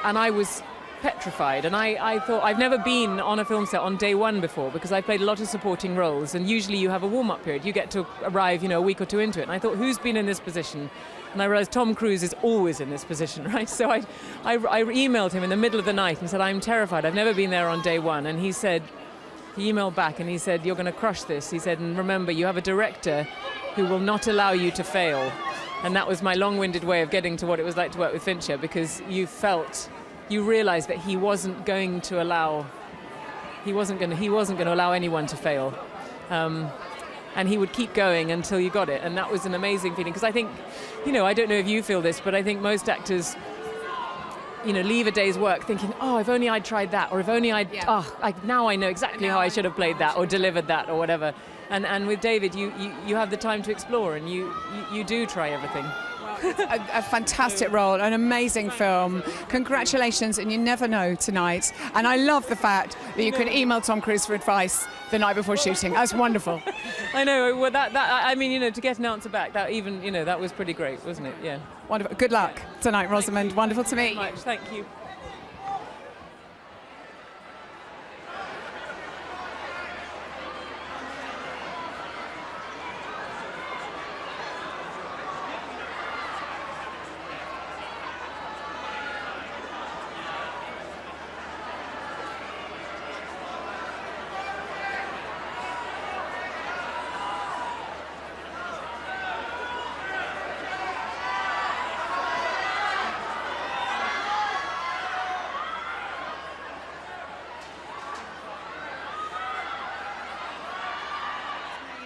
I was petrified, and I thought, I've never been on a film set on day one before, because I played a lot of supporting roles, and usually you have a warm-up period. You get to arrive, you know, a week or two into it, and I thought, who's been in this position? And I realized Tom Cruise is always in this position, right? So I emailed him in the middle of the night and said, I'm terrified, I've never been there on day one. And he emailed back and he said, you're going to crush this. He said, and remember, you have a director who will not allow you to fail. And that was my long-winded way of getting to what it was like to work with Fincher, because you realized that he wasn't going to allow He wasn't going to allow anyone to fail. And he would keep going until you got it. And that was an amazing feeling. Because I think, I don't know if you feel this, but I think most actors, leave a day's work thinking, oh, if only I'd tried that, or if only now I know exactly how I should have played that or delivered that or whatever. And with David, you have the time to explore, and you do try everything. A fantastic role, an amazing film. Congratulations, and you never know tonight. And I love the fact that you can email Tom Cruise for advice the night before shooting. That's wonderful. I know. Well, to get an answer back, that was pretty great, wasn't it? Yeah. Wonderful. Good luck tonight, Rosamund. Wonderful to meet you. Thank you.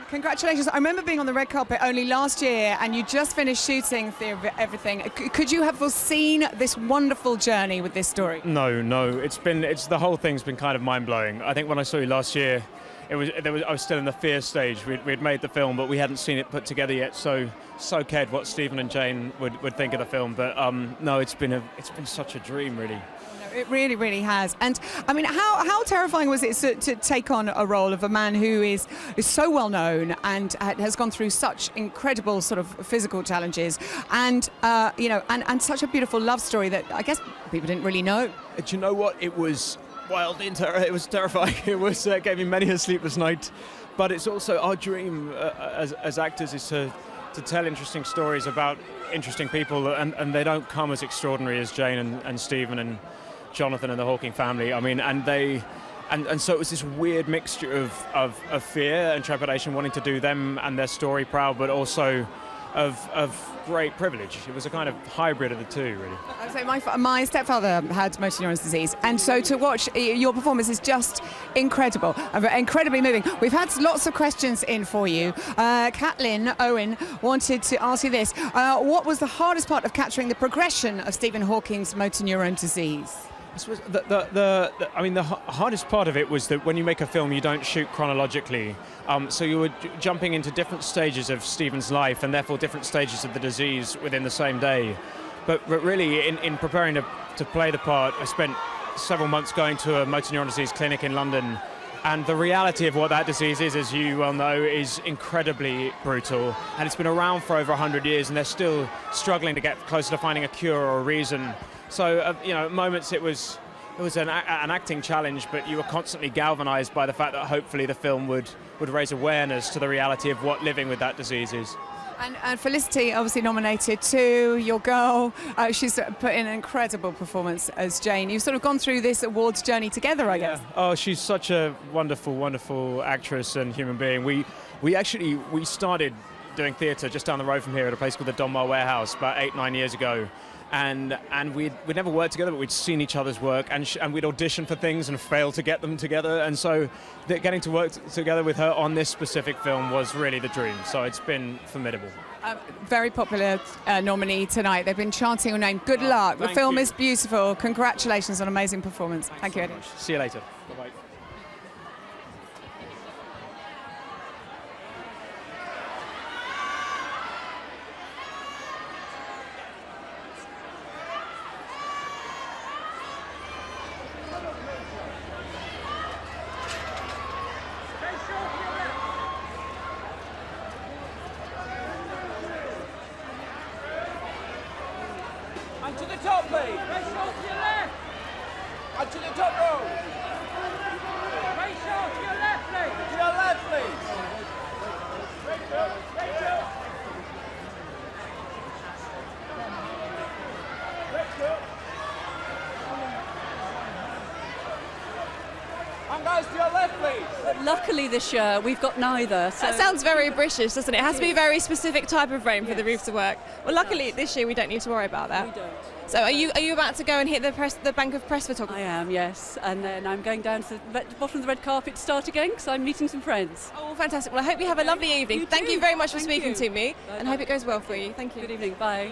Congratulations. I remember being on the red carpet only last year, and you just finished shooting everything. Could you have foreseen this wonderful journey with this story? No. It's the whole thing's been kind of mind-blowing. I think when I saw you last year, I was still in the fear stage. We'd made the film, but we hadn't seen it put together yet. So cared what Stephen and Jane would think of the film. But no, it's been such a dream, really. It really, really has. And I mean, how terrifying was it to take on a role of a man who is so well known and has gone through such incredible sort of physical challenges, and and such a beautiful love story that I guess people didn't really know. Do you know what? It was wild. It was terrifying. It gave me many a sleepless night. But it's also our dream as actors is to tell interesting stories about interesting people, and they don't come as extraordinary as Jane and Stephen and Jonathan and the Hawking family. I mean, and so it was this weird mixture of fear and trepidation, wanting to do them and their story proud, but also of great privilege. It was a kind of hybrid of the two, really. So my stepfather had motor neurons disease, and so to watch your performance is just incredible, incredibly moving. We've had lots of questions in for you. Caitlin Owen wanted to ask you this. What was the hardest part of capturing the progression of Stephen Hawking's motor neuron disease? I suppose the hardest part of it was that when you make a film, you don't shoot chronologically. So you were jumping into different stages of Stephen's life, and therefore different stages of the disease within the same day. But really, in preparing to play the part, I spent several months going to a motor neuron disease clinic in London. And the reality of what that disease is, as you well know, is incredibly brutal. And it's been around for over 100 years, and they're still struggling to get closer to finding a cure or a reason. So, at moments it was an acting challenge, but you were constantly galvanized by the fact that hopefully the film would raise awareness to the reality of what living with that disease is. And Felicity, obviously nominated too, your girl. She's put in an incredible performance as Jane. You've sort of gone through this awards journey together, I guess. Oh, she's such a wonderful, wonderful actress and human being. We started doing theatre just down the road from here at a place called the Donmar Warehouse about 8-9 years ago. And we'd never worked together, but we'd seen each other's work, and we'd auditioned for things and failed to get them together. And so getting to work together with her on this specific film was really the dream. So it's been formidable. Very popular nominee tonight. They've been chanting your name. Good luck. The film is beautiful. Congratulations on an amazing performance. Thank you, Eddie. See you later. Bye-bye. And to the top, please. Very short to your left. And to the top row. Very short to your left, please. To your left, please. Rachel, Rachel. Rachel. And guys, to your left, please. But luckily this year we've got neither. So. That sounds very British, doesn't it? It has to be a very specific type of rain for the roof to work. Well, luckily this year we don't need to worry about that. We don't. So are you about to go and hit the bank of press photography? I am, yes. And then I'm going down to the bottom of the red carpet to start again because I'm meeting some friends. Oh, fantastic. Well, I hope you have a lovely evening. Thank you very much for speaking to me, and I hope it goes well for you. Thank you. Good evening. Bye.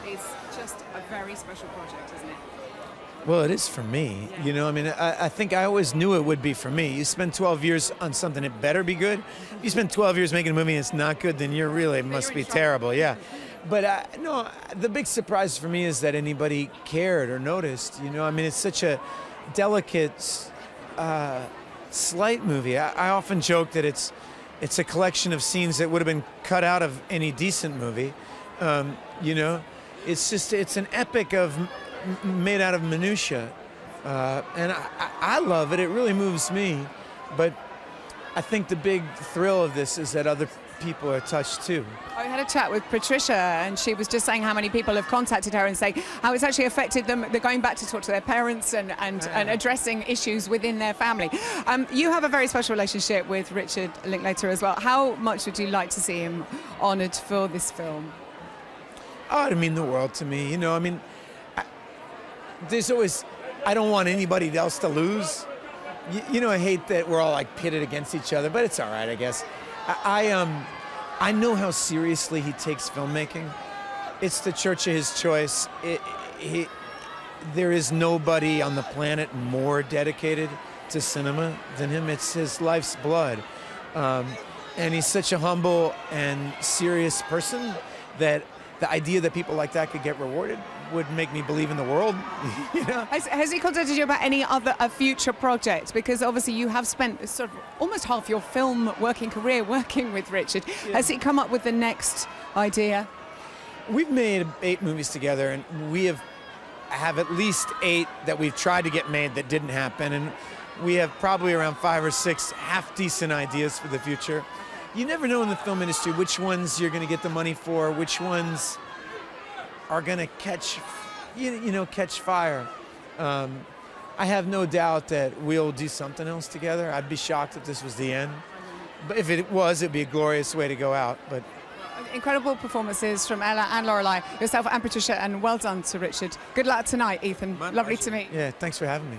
Is just a very special project, isn't it? Well, it is for me. Yeah. You know, I mean, I think I always knew it would be for me. You spend 12 years on something, it better be good. If you spend 12 years making a movie and it's not good, then you really must be terrible. Yeah. But no, the big surprise for me is that anybody cared or noticed. You know, I mean, it's such a delicate, slight movie. I often joke that it's a collection of scenes that would have been cut out of any decent movie. You know, it's an epic made out of minutia, and I love it. It really moves me, but I think the big thrill of this is that other people are touched too. I had a chat with Patricia, and she was just saying how many people have contacted her and say how it's actually affected them. They're going back to talk to their parents and addressing issues within their family. You have a very special relationship with Richard Linklater as well. How much would you like to see him honoured for this film? Oh, it'd mean the world to me. You know, I mean, I don't want anybody else to lose. You know, I hate that we're all like pitted against each other, but it's all right, I guess. I know how seriously he takes filmmaking. It's the church of his choice. There is nobody on the planet more dedicated to cinema than him. It's his life's blood. And he's such a humble and serious person that the idea that people like that could get rewarded would make me believe in the world. You know? Has he contacted you about any other future projects? Because obviously you have spent sort of almost half your film working career working with Richard. Yeah. Has he come up with the next idea? We've made 8 movies together, and we have at least 8 that we've tried to get made that didn't happen, and we have probably around 5 or 6 half-decent ideas for the future. You never know in the film industry which ones you're going to get the money for, which ones are going to catch fire. I have no doubt that we'll do something else together. I'd be shocked if this was the end. But if it was, it'd be a glorious way to go out. But incredible performances from Ella and Lorelei, yourself and Patricia, and well done to Richard. Good luck tonight, Ethan. Lovely to meet you. Yeah, thanks for having me.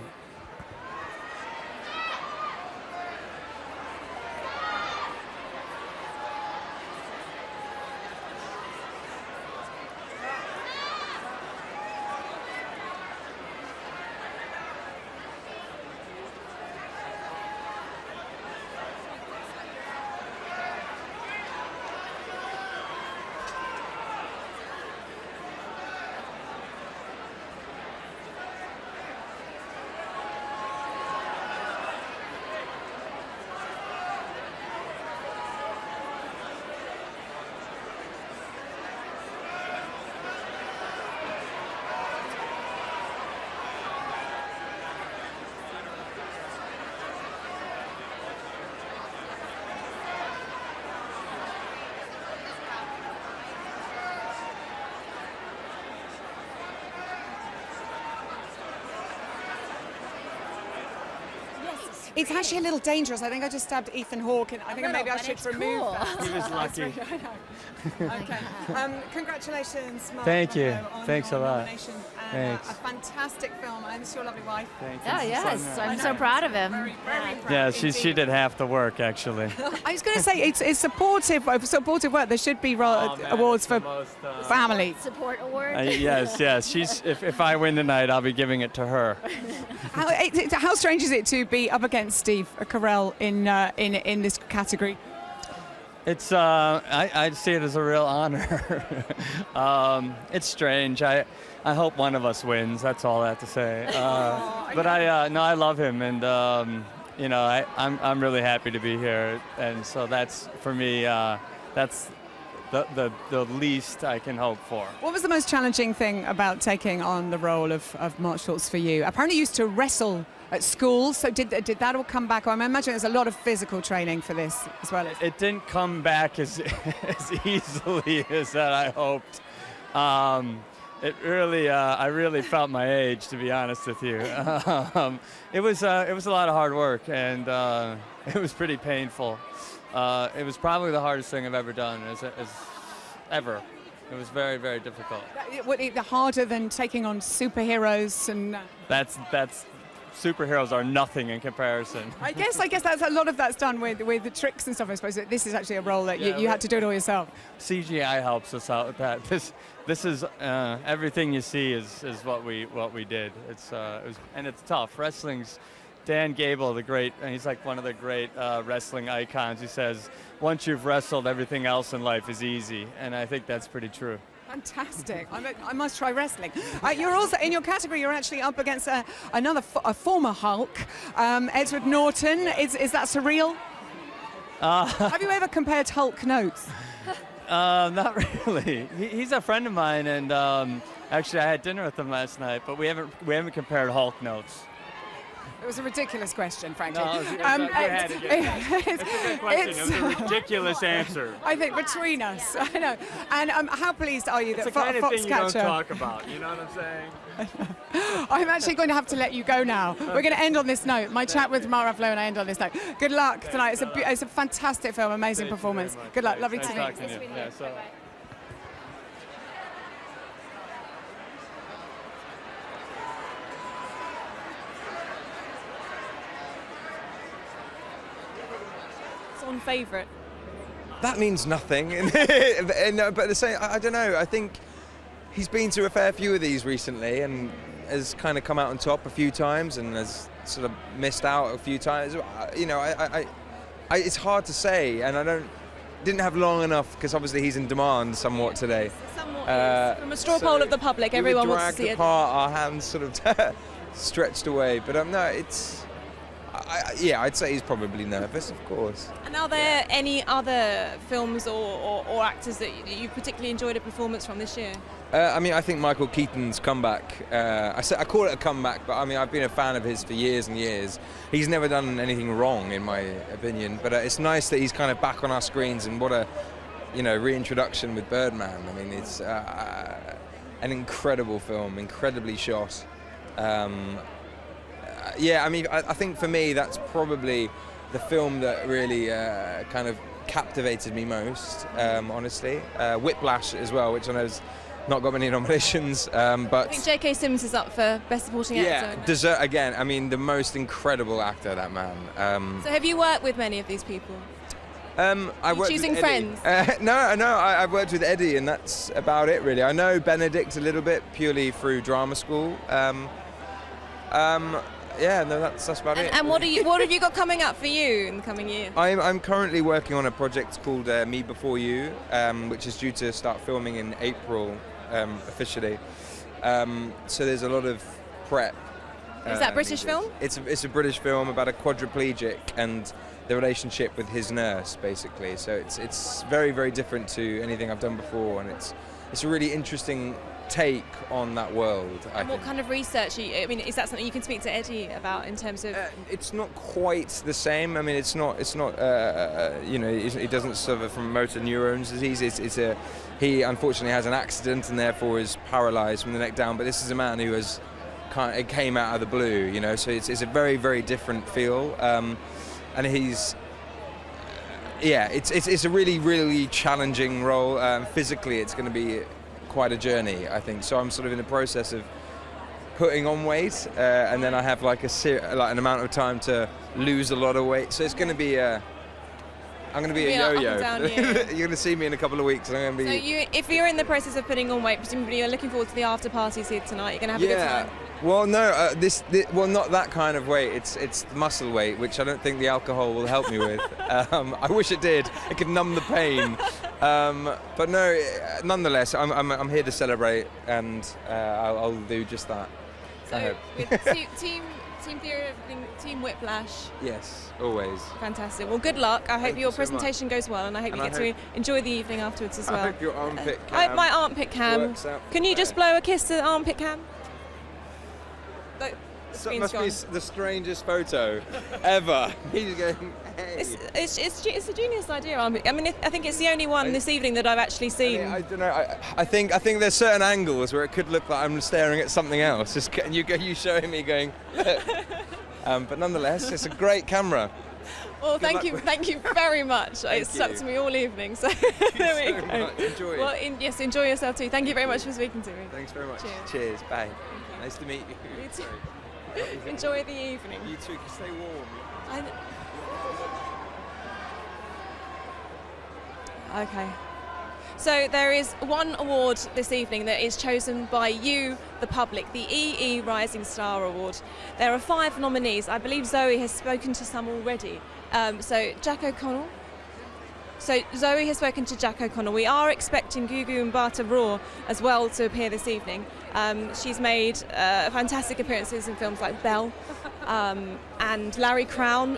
It's actually a little dangerous. I think I just stabbed Ethan Hawke, and I think maybe I should remove that. He was lucky. I know. Okay. Congratulations, Mark. Thank you. On Thanks your a lot. nomination. Thanks. A fantastic film, and it's your lovely wife. Thank Oh, yes. I'm so proud of him. Very proud. Yeah, she did half the work, actually. I was going to say, it's supportive work. There should be awards for family. Support award. Yes. She's. If I win tonight, I'll be giving it to her. How strange is it to be up against Steve Carell in this category? It's I see it as a real honor. It's strange. I hope one of us wins. That's all I have to say. But I love him, and I'm really happy to be here, and so that's for me. That's the least I can hope for. What was the most challenging thing about taking on the role of Mark Schultz for you? Apparently you used to wrestle at school, so did that all come back? I imagine there's a lot of physical training for this as well. It didn't come back as easily as that I hoped. It really, I really felt my age, to be honest with you. It was a lot of hard work, and it was pretty painful. It was probably the hardest thing I've ever done, as ever. It was very, very difficult. Harder than taking on superheroes and. That's superheroes are nothing in comparison. I guess that's a lot of that's done with the tricks and stuff. I suppose this is actually a role that you had to do it all yourself. CGI helps us out with that. This is everything you see is what we did. It's tough. Wrestling's Dan Gable, he's like one of the great wrestling icons. He says, once you've wrestled, everything else in life is easy, and I think that's pretty true. Fantastic! I must try wrestling. You're also in your category. You're actually up against a former Hulk, Edward Norton. Is that surreal? Have you ever compared Hulk notes? Not really. He's a friend of mine, and actually I had dinner with him last night. But we haven't compared Hulk notes. It was a ridiculous question, frankly. No, it's a good question. It was a ridiculous answer. I think between us, I know. And how pleased are you that it's the kind of thing you don't Foxcatcher? talk about. You know what I'm saying? I'm actually going to have to let you go now. We're going to end on this note. My chat with Mark Ruffalo and I end on this note. Good luck tonight. It's a fantastic film, amazing performance. Good luck. Lovely to meet you. Yeah, so. One favourite? That means nothing. But at the same, I don't know. I think he's been to a fair few of these recently and has kind of come out on top a few times and has sort of missed out a few times. It's hard to say, and didn't have long enough because obviously he's in demand somewhat today. Somewhat, from a straw poll of the public, everyone wants to see it. Apart, our hands sort of stretched away. But no, it's. I'd say he's probably nervous, of course. And are there any other films or actors that you particularly enjoyed a performance from this year? I think Michael Keaton's comeback, I call it a comeback, but I've been a fan of his for years and years. He's never done anything wrong, in my opinion, but it's nice that he's kind of back on our screens, and what a reintroduction with Birdman. It's an incredible film, incredibly shot. I think for me that's probably the film that really kind of captivated me most, honestly. Whiplash as well, which I know has not got many nominations, but I think J.K. Simmons is up for Best Supporting Actor. Yeah, dessert again. The most incredible actor, that man. So have you worked with many of these people? I worked choosing with friends? No, I've worked with Eddie, and that's about it, really. I know Benedict a little bit, purely through drama school. That's about it. And what have you got coming up for you in the coming year? I'm currently working on a project called Me Before You, which is due to start filming in April, officially. So there's a lot of prep. Is that a British film? It's a British film about a quadriplegic and the relationship with his nurse, basically. So it's very, very different to anything I've done before, and it's a really interesting take on that world. And what kind of research? Is that something you can speak to Eddie about in terms of? It's not quite the same. It's not. He doesn't suffer from motor neurons disease. He unfortunately has an accident and therefore is paralysed from the neck down. But this is a man who it came out of the blue. So it's a very, very different feel. And he's. It's a really, really challenging role. Physically, it's going to be quite a journey, I think. So I'm sort of in the process of putting on weight, and then I have an amount of time to lose a lot of weight. So it's going to be I'm going to be Being a up and yo-yo. down, yeah. You're going to see me in a couple of weeks, and I'm going to be. So if you're in the process of putting on weight, presumably you're looking forward to the after parties here tonight. You're going to have a good time. Well, no, well, not that kind of weight. It's muscle weight, which I don't think the alcohol will help me with. I wish it did. It could numb the pain. But no, nonetheless, I'm here to celebrate, and I'll do just that. I hope. With Team Theory of Everything, Team Whiplash. Yes, always. Fantastic. Well, good luck. I hope Thank your you so much. presentation goes well, and I hope And you I get to enjoy the evening afterwards as well. I hope your armpit I hope cam my armpit cam. works out Can you there. just blow a kiss to the armpit cam? The So it screen's must gone. be the strangest photo ever. He's going, hey. It's a genius idea. I mean, I think it's the only one this evening that I've actually seen. I don't know. I think there's certain angles where it could look like I'm staring at something else. Just you showing me going, look. But nonetheless, it's a great camera. Well, thank you very much. It's stuck you. to me all evening. So there we go. Much. Enjoy it. Well, yes, enjoy yourself too. Thank you very much for speaking to me. Thanks very much. Cheers. Cheers. Bye. Nice to meet you. You too. Enjoy the evening. You too. Stay warm. Okay. So there is one award this evening that is chosen by you, the public, the EE Rising Star Award. There are 5 nominees. I believe Zoe has spoken to some already. So Jack O'Connell. So Zoe has spoken to Jack O'Connell. We are expecting Gugu and Bata Raw as well to appear this evening. She's made fantastic appearances in films like Belle and Larry Crown,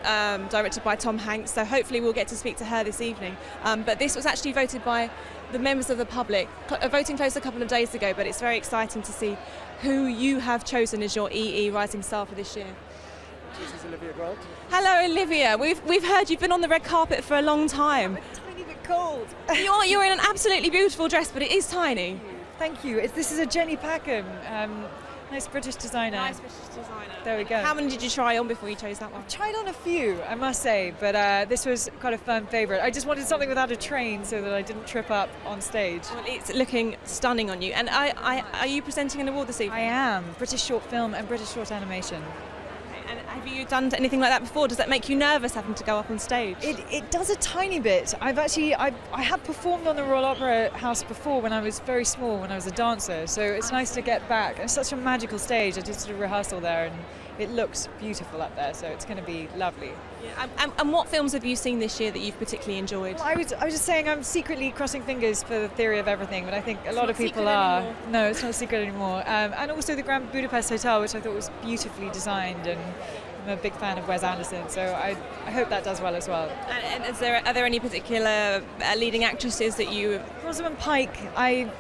directed by Tom Hanks. So hopefully we'll get to speak to her this evening. But this was actually voted by the members of the public. Voting closed a couple of days ago, but it's very exciting to see who you have chosen as your EE Rising Star for this year. This is Olivia Grant. Hello, Olivia. We've heard you've been on the red carpet for a long time. A tiny bit cold. You're in an absolutely beautiful dress, but it is tiny. Thank you. This is a Jenny Packham, nice British designer. Nice British designer. There we go. How many did you try on before you chose that one? I've tried on a few, I must say, but this was quite a firm favourite. I just wanted something without a train so that I didn't trip up on stage. Well, it's looking stunning on you. And are you presenting an award this evening? I am. British short film and British short animation. And have you done anything like that before? Does that make you nervous having to go up on stage? It does a tiny bit. I have performed on the Royal Opera House before when I was very small, when I was a dancer. So it's nice to get back. It's such a magical stage. I did sort of rehearsal there, and it looks beautiful up there. So it's going to be lovely. Yeah. And what films have you seen this year that you've particularly enjoyed? Well, I was just saying I'm secretly crossing fingers for The Theory of Everything, but I think a lot of people secret are. anymore. No, it's not a secret anymore. And also the Grand Budapest Hotel, which I thought was beautifully designed, and I'm a big fan of Wes Anderson, so I hope that does well as well. And are there any particular leading actresses that you... Rosamund Pike, I've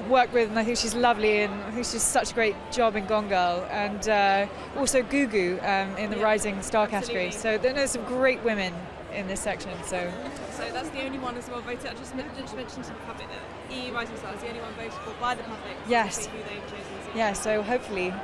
worked with, and I think she's lovely, and I think she's such a great job in Gone Girl, and also Gugu in the Rising Star category. So there's some great women in this section. So that's the only one as well voted. I just mentioned to the public that EE Rising Star is the only one voted for by the public. Yes. Who they've chosen this evening. yeah, so hopefully.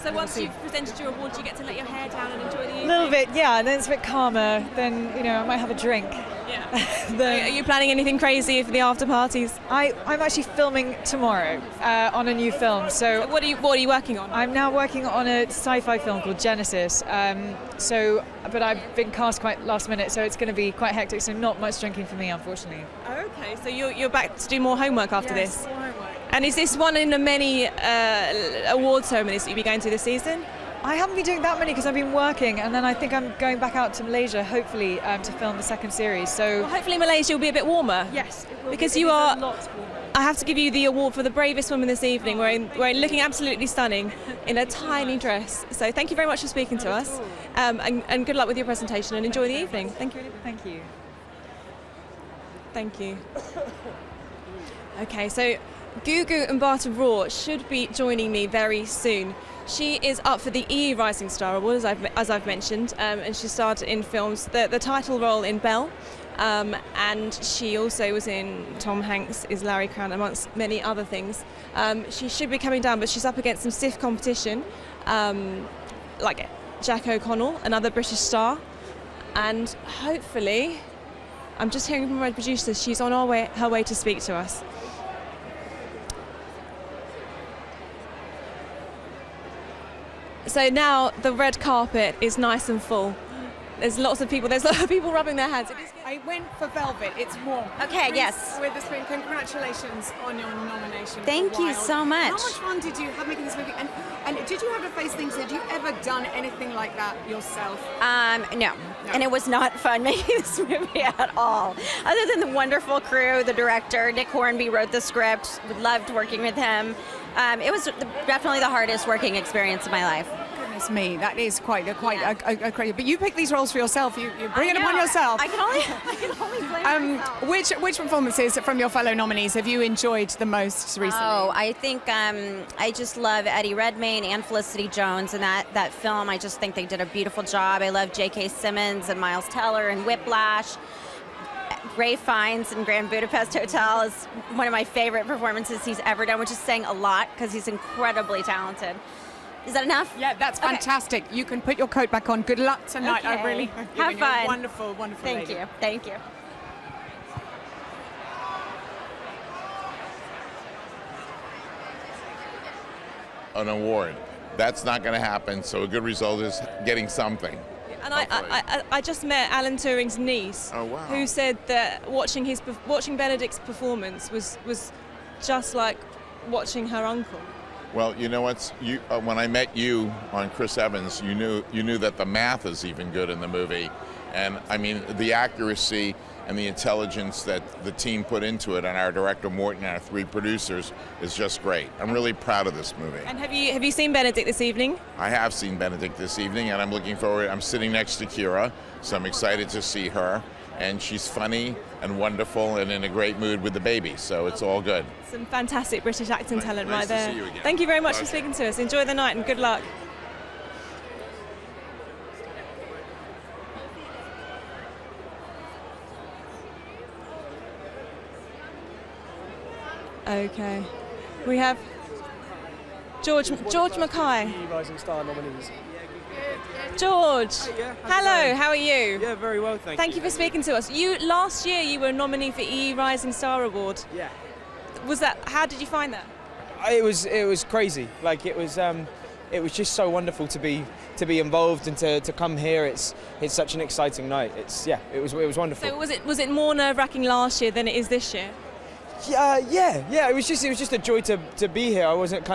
So once you've presented your award, you get to let your hair down and enjoy the evening? A little bit, yeah, and then it's a bit calmer, then I might have a drink. Yeah. Are you planning anything crazy for the after parties? I'm actually filming tomorrow on a new film. So what are you working on? I'm now working on a sci-fi film called Genesis. But I've been cast quite last minute, so it's going to be quite hectic. So not much drinking for me, unfortunately. Okay, so you're back to do more homework after Yes, this. more homework. And is this one in the many award ceremonies that you'll be going to this season? I haven't been doing that many because I've been working, and then I think I'm going back out to Malaysia, hopefully, to film the second series. So well, hopefully Malaysia will be a bit warmer. Yes, it will because be. you It is are. a lot warmer. I have to give you the award for the bravest woman this evening, wearing looking absolutely stunning in a tiny dress. So thank you very much for speaking to us, and good luck with your presentation, and enjoy the evening. Thank you. Thank you. Thank you. Okay, so Gugu and Bata Raw should be joining me very soon. She is up for the EE Rising Star Award, as I've mentioned, and she starred in films, the title role in Belle, and she also was in Tom Hanks' is Larry Crown, amongst many other things. She should be coming down, but she's up against some stiff competition, like Jack O'Connell, another British star, and hopefully, I'm just hearing from my producer, she's on her way to speak to us. So now the red carpet is nice and full. There's lots of people. There's a lot of people rubbing their hands. I went for Velvet. It's warm. Okay, Reese yes. Witherspoon, congratulations on your nomination. Thank for you Wild. so much. How much fun did you have making this movie? And did you have to face things? Had you ever done anything like that yourself? No. And it was not fun making this movie at all. Other than the wonderful crew, the director, Nick Hornby wrote the script. Loved working with him. It was definitely the hardest working experience of my life. Goodness me, that is quite a crazy. But you pick these roles for yourself. You bring it upon yourself. I can only blame myself. Which performances from your fellow nominees have you enjoyed the most recently? Oh, I think I just love Eddie Redmayne and Felicity Jones in that film. I just think they did a beautiful job. I love J.K. Simmons and Miles Teller and Whiplash. Ray Fiennes in Grand Budapest Hotel is one of my favorite performances he's ever done, which is saying a lot because he's incredibly talented. Is that enough? Yeah, that's fantastic. You can put your coat back on. Good luck tonight. I really have fun. Wonderful, wonderful. Thank you. Thank you. An award. That's not going to happen, so a good result is getting something. And I just met Alan Turing's niece, who said that watching Benedict's performance was just like watching her uncle. Well, you know what's when I met you on Chris Evans, you knew that the math is even good in the movie, and I mean the accuracy and the intelligence that the team put into it, and our director Morton and our 3 producers is just great. I'm really proud of this movie. And have you seen Benedict this evening? I have seen Benedict this evening, and I'm looking forward. I'm sitting next to Kira, so I'm excited to see her. And she's funny and wonderful and in a great mood with the baby, so it's all good. Some fantastic British acting talent nice right there. to see you again. Thank you very much for speaking to us. Enjoy the night and good luck. Okay, we have George Mackay. EE Rising Star nominees. George, hello, going? how are you? Yeah, very well, thank you. Thank you for speaking to us. Last year you were a nominee for EE Rising Star Award. Yeah. How did you find that? It was crazy. Like it was just so wonderful to be involved and to come here. It's such an exciting night. It was wonderful. So was it more nerve-wracking last year than it is this year? Yeah. It was just a joy to be here. I wasn't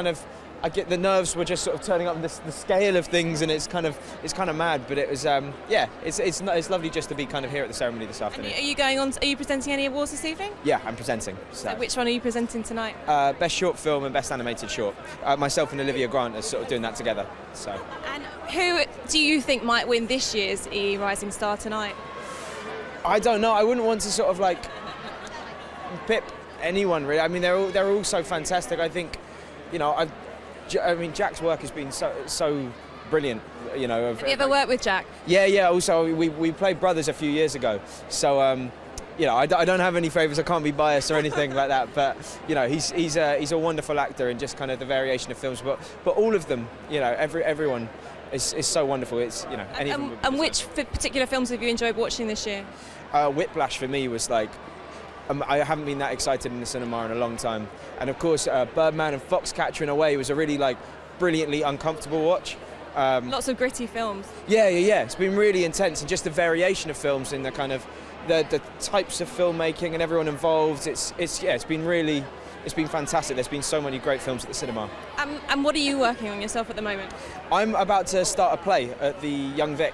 I get the nerves were just sort of turning up the scale of things, and it's kind of mad. But it was it's lovely just to be kind of here at the ceremony this afternoon. And are you presenting any awards this evening? Yeah, I'm presenting. So which one are you presenting tonight? Best short film and best animated short. Myself and Olivia Grant are sort of doing that together. So. And who do you think might win this year's EE Rising Star tonight? I don't know. I wouldn't want to sort of pip anyone really. I mean, they're all so fantastic. I think, I mean, Jack's work has been so brilliant. Have you ever worked with Jack? Yeah. Also, we played Brothers a few years ago. So, I don't have any favourites. I can't be biased or anything like that. But he's a wonderful actor, and just kind of the variation of films. But all of them, everyone is so wonderful. It's any of them. And which particular films have you enjoyed watching this year? Whiplash for me was like. I haven't been that excited in the cinema in a long time. And of course, Birdman and Foxcatcher in a way was a really brilliantly uncomfortable watch. Lots of gritty films. Yeah. It's been really intense, and just the variation of films in the kind of the types of filmmaking and everyone involved. It's been fantastic. There's been so many great films at the cinema. And what are you working on yourself at the moment? I'm about to start a play at the Young Vic.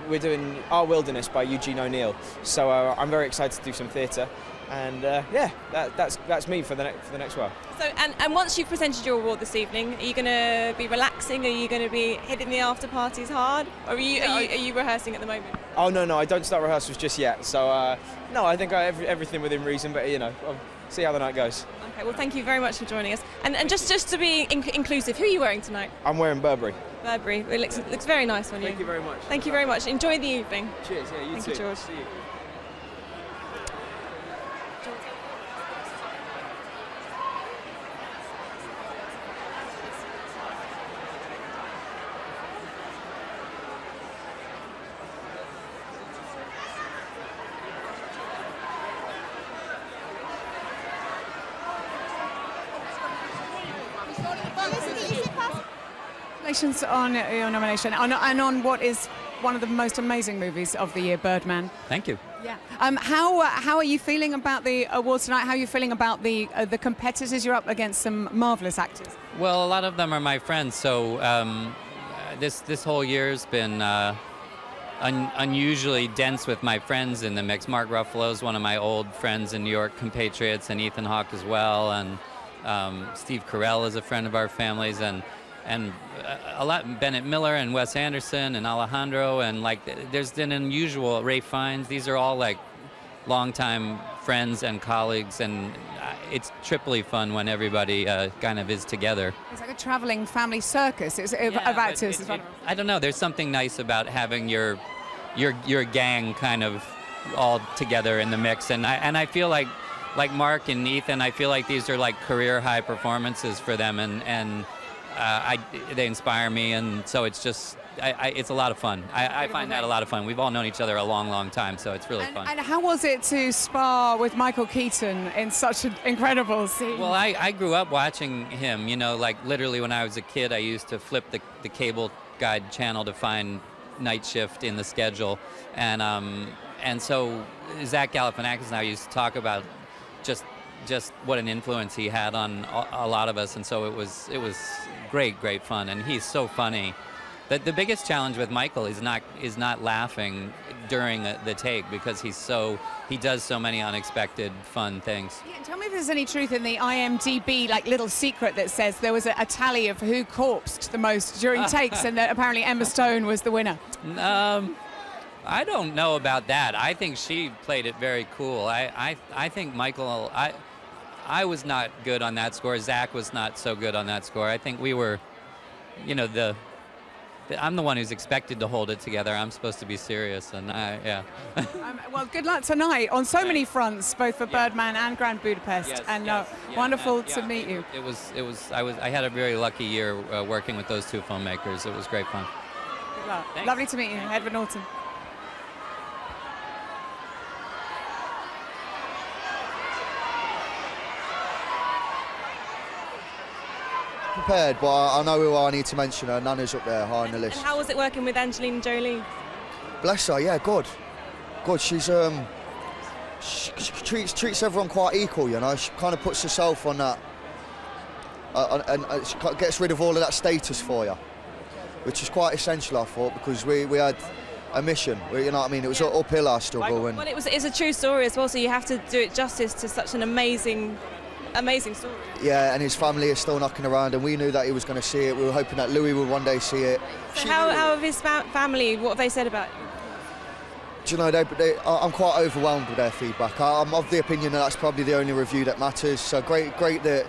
We're doing Our Wilderness by Eugene O'Neill, so I'm very excited to do some theatre, and that's me for the next while. So and once you've presented your award this evening, are you going to be relaxing? Are you going to be hitting the after parties hard, or are you rehearsing at the moment? Oh no, I don't start rehearsals just yet. So no, I think everything within reason, but I'll see how the night goes. Okay, well thank you very much for joining us, and just to be inclusive, who are you wearing tonight? I'm wearing Burberry. Burberry. It looks very nice on you. Thank you very much. Thank you very much. Enjoy the evening. Cheers. Yeah, you too. Thank you, George. See you. Congratulations on your nomination and on what is one of the most amazing movies of the year, Birdman. Thank you. Yeah. How are you feeling about the awards tonight? How are you feeling about the competitors? You're up against some marvelous actors. Well, a lot of them are my friends, so this whole year's been unusually dense with my friends in the mix. Mark Ruffalo's one of my old friends in New York, compatriots, and Ethan Hawke as well, and Steve Carell is a friend of our families, and a lot, Bennett Miller and Wes Anderson and Alejandro, and like there's been unusual, Ray Fiennes. These are all like longtime friends and colleagues, and it's triply fun when everybody kind of is together. It's like a traveling family circus of actors. I don't know, there's something nice about having your gang kind of all together in the mix, and I feel like Mark and Ethan, I feel like these are like career high performances for them, and they inspire me, and so it's just it's a lot of fun. I find that a lot of fun. We've all known each other a long, long time, so it's really fun. And how was it to spar with Michael Keaton in such an incredible scene? Well, I grew up watching him, you know, like literally when I was a kid, I used to flip the cable guide channel to find Night Shift in the schedule, and so Zach Galifianakis and I used to talk about just what an influence he had on a lot of us, and so it was great fun, and he's so funny. The biggest challenge with Michael is not laughing during the take, because he does so many unexpected fun things. Yeah, tell me if there's any truth in the IMDb like little secret that says there was a tally of who corpsed the most during takes, and that apparently Emma Stone was the winner. I don't know about that. I think she played it very cool. I think Michael, I was not good on that score. Zach was not so good on that score. I think we were, you know, I'm the one who's expected to hold it together. I'm supposed to be serious, and yeah. Well, good luck tonight on so many fronts, both for Birdman and Grand Budapest. Wonderful to meet you. I had a very lucky year working with those two filmmakers. It was great fun. Good luck. Lovely to meet you, Edward Norton. Prepared, but I know who I need to mention. Her Nana's up there, high on the list. And how was it working with Angelina Jolie? Bless her, yeah, good. She's she treats everyone quite equal, you know. She kind of puts herself on that, and she gets rid of all of that status for you, which is quite essential, I thought, because we had a mission. You know what I mean? It was uphill, our struggle. Well, it's a true story as well, so you have to do it justice to such an amazing story. Yeah, and his family is still knocking around, and we knew that he was going to see it. We were hoping that Louis would one day see it. So how have his family, what have they said about you? Do you know, I'm quite overwhelmed with their feedback. I'm of the opinion that that's probably the only review that matters. So great that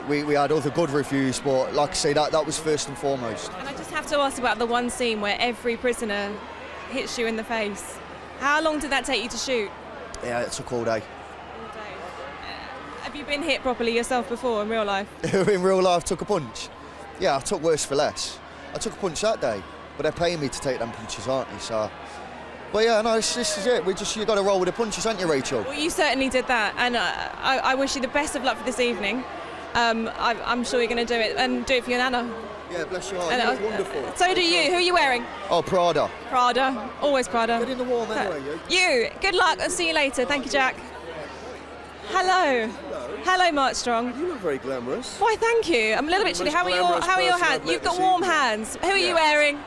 we had other good reviews, but like I say, that was first and foremost. And I just have to ask about the one scene where every prisoner hits you in the face. How long did that take you to shoot? Yeah, it took all day. Have you been hit properly yourself before in real life? In real life, took a punch. Yeah, I took worse for less. I took a punch that day, but they're paying me to take them punches, aren't they? So, but yeah, no, this is it. You got to roll with the punches, aren't you, Rachel? Well, you certainly did that, and I wish you the best of luck for this evening. I'm sure you're going to do it, and do it for your Nana. Yeah, bless your heart. You're wonderful. So do you. Who are you wearing? Oh, Prada. Prada. Always Prada. Get in the warm anyway, you. Good luck. I'll see you later. Thank you, Jack. Hello. Hello, Mark Strong. You look very glamorous. Why, thank you. I'm a little bit chilly. How are your hands? You've got warm hands. Who are you wearing?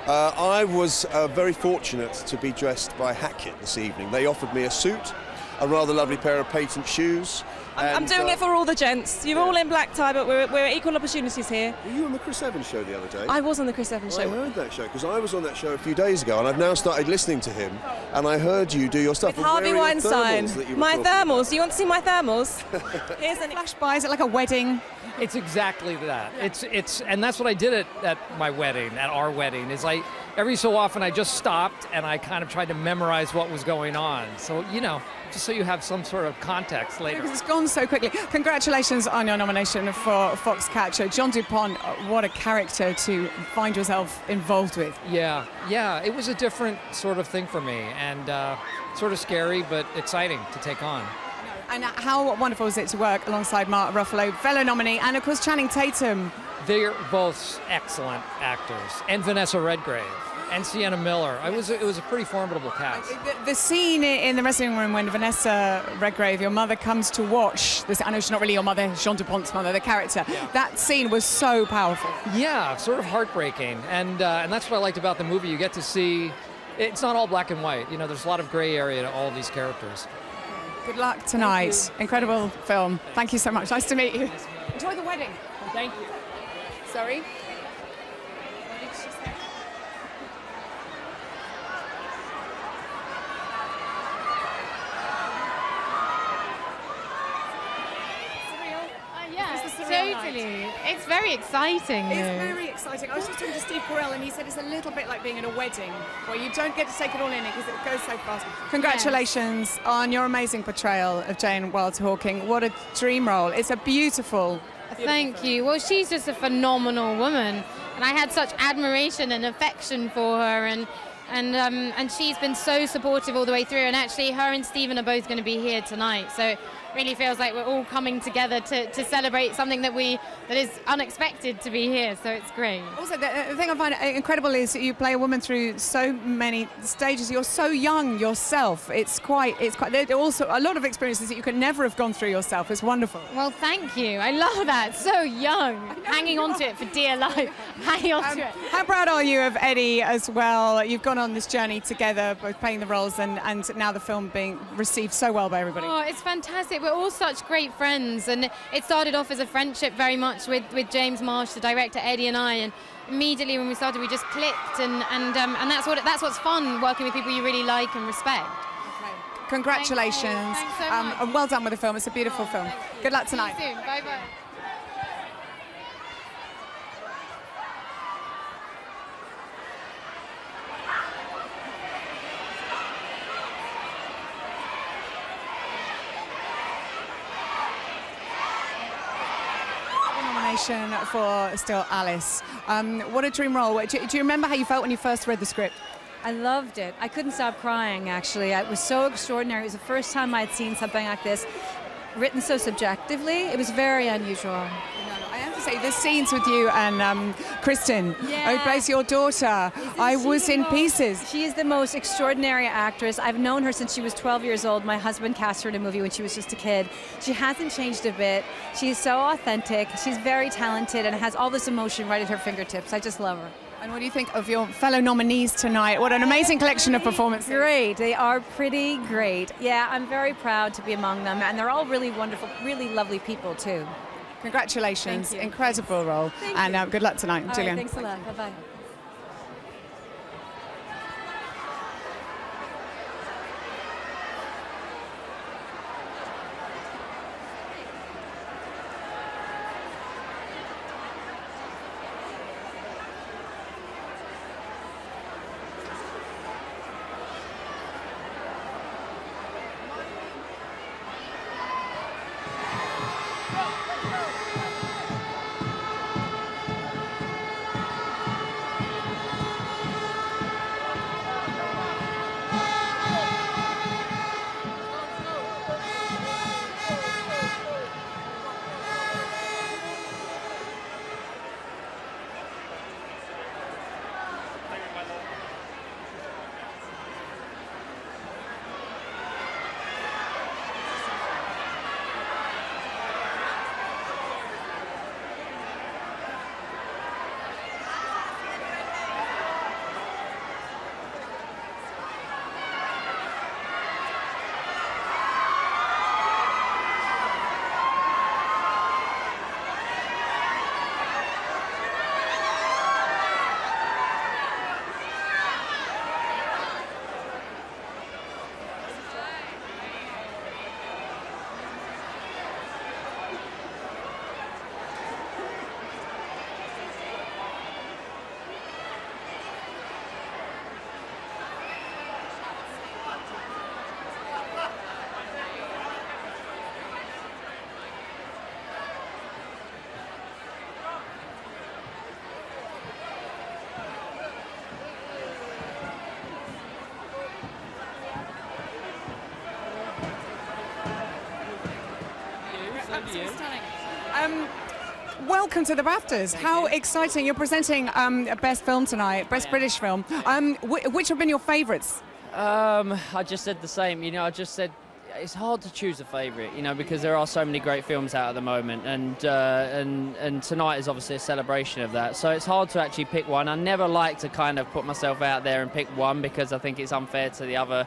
I was very fortunate to be dressed by Hackett this evening. They offered me a suit, a rather lovely pair of patent shoes. I'm doing it for all the gents. You're all in black tie, but we're equal opportunities here. Were you on the Chris Evans show the other day? I was on the Chris Evans show. I heard that show, because I was on that show a few days ago, and I've now started listening to him, and I heard you do your stuff. With Harvey Weinstein. My thermals. Do you want to see my thermals? Here's a flash by. Is it like a wedding? It's exactly that. It's and that's what I did at my wedding, at our wedding, is every so often I just stopped and I kind of tried to memorize what was going on. So, you know, just so you have some sort of context later. Because it's gone so quickly. Congratulations on your nomination for Foxcatcher. John DuPont, what a character to find yourself involved with. Yeah, it was a different sort of thing for me, and sort of scary but exciting to take on. And how wonderful is it to work alongside Mark Ruffalo, fellow nominee, and of course Channing Tatum. They're both excellent actors, and Vanessa Redgrave. and Sienna Miller. It was a pretty formidable cast. The scene in the wrestling room when Vanessa Redgrave, your mother, comes to watch this. I know she's not really your mother, Jean Dupont's mother, the character. That scene was so powerful. Yeah, sort of heartbreaking, and that's what I liked about the movie. You get to see, it's not all black and white. You know, there's a lot of gray area to all these characters. Good luck tonight. Incredible film. Thank you so much. Nice to meet you. Enjoy the wedding. Thank you. Sorry? What did she say? Yeah, Is this a real totally. night? It's very exciting. It's though. very exciting. I was just talking to Steve Carell, and he said it's a little bit like being at a wedding where you don't get to take it all in because it goes so fast. Congratulations on your amazing portrayal of Jane Wilde Hawking. What a dream role. It's a beautiful. Thank you. Well, she's just a phenomenal woman, and I had such admiration and affection for her, and she's been so supportive all the way through. And actually, her and Stephen are both going to be here tonight, so it really feels like we're all coming together to celebrate something that is unexpected to be here. So it's great. Also, the thing I find incredible is that you play a woman through so many stages. You're so young yourself. It's quite. There are also a lot of experiences that you could never have gone through yourself. It's wonderful. Well, thank you. I love that. So young, hanging on to it for dear life. Hanging on to it. How proud are you of Eddie as well? You've gone on this journey together, both playing the roles and now the film being received so well by everybody. Oh, it's fantastic. We're all such great friends, and it started off as a friendship very much with James Marsh, the director, Eddie and I, and immediately when we started we just clicked, and that's what's fun, working with people you really like and respect. Congratulations. Thanks so much. And well done with the film. It's a beautiful film. Good luck tonight. See you soon. Bye-bye. Nomination for Still Alice. What a dream role. Do you remember how you felt when you first read the script? I loved it. I couldn't stop crying, actually. It was so extraordinary. It was the first time I'd seen something like this written so subjectively. It was very unusual. I have to say, the scenes with you and Kristen, who plays your daughter, I was in pieces. She is the most extraordinary actress. I've known her since she was 12 years old. My husband cast her in a movie when she was just a kid. She hasn't changed a bit. She's so authentic. She's very talented and has all this emotion right at her fingertips. I just love her. And what do you think of your fellow nominees tonight? What an amazing collection of performances. Great. They are pretty great. Yeah, I'm very proud to be among them. And they're all really wonderful, really lovely people, too. Congratulations. Incredible role. And good luck tonight, All Julian. right, thanks a lot. Bye-bye. welcome to the BAFTAs. How exciting. You're presenting a Best Film tonight, Best British Film. Which have been your favourites? I just said the same. You know, I just said it's hard to choose a favourite, you know, because there are so many great films out at the moment, and tonight is obviously a celebration of that. So it's hard to actually pick one. I never like to kind of put myself out there and pick one because I think it's unfair to the other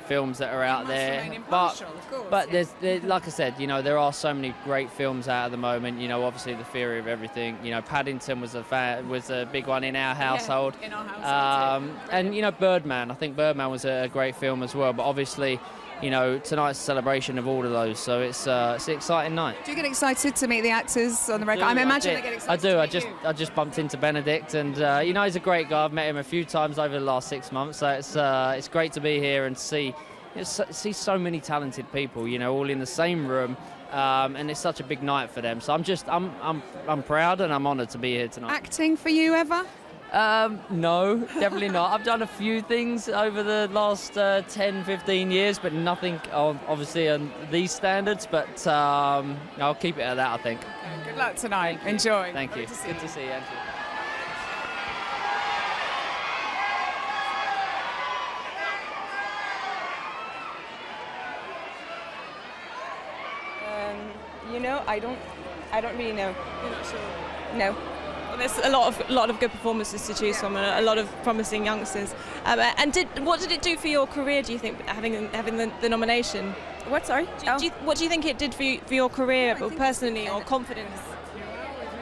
films that are out there. But there's, like I said, you know, there are so many great films out at the moment. You know, obviously The Theory of Everything. You know, Paddington was a big one in our household. Yeah, in our household, and you know, Birdman. I think Birdman was a great film as well. But obviously, you know, tonight's a celebration of all of those, so it's an exciting night. Do you get excited to meet the actors on the red carpet? I imagine they get excited. I do. I just bumped into Benedict, and you know, he's a great guy. I've met him a few times over the last 6 months, so it's great to be here and see so many talented people, you know, all in the same room, and it's such a big night for them. So I'm proud and I'm honoured to be here tonight. Acting for you ever? No, definitely not. I've done a few things over the last 10, 15 years, but nothing obviously on these standards, but I'll keep it at that, I think. Good luck tonight. Enjoy. Thank you. Good to see you, Andrew. You know, I don't really know. You're not sure? No. Well, there's a lot of good performances to choose from, and a lot of promising youngsters. And what did it do for your career, do you think, having the nomination? What, sorry? What do you think it did for your career, personally, or confidence?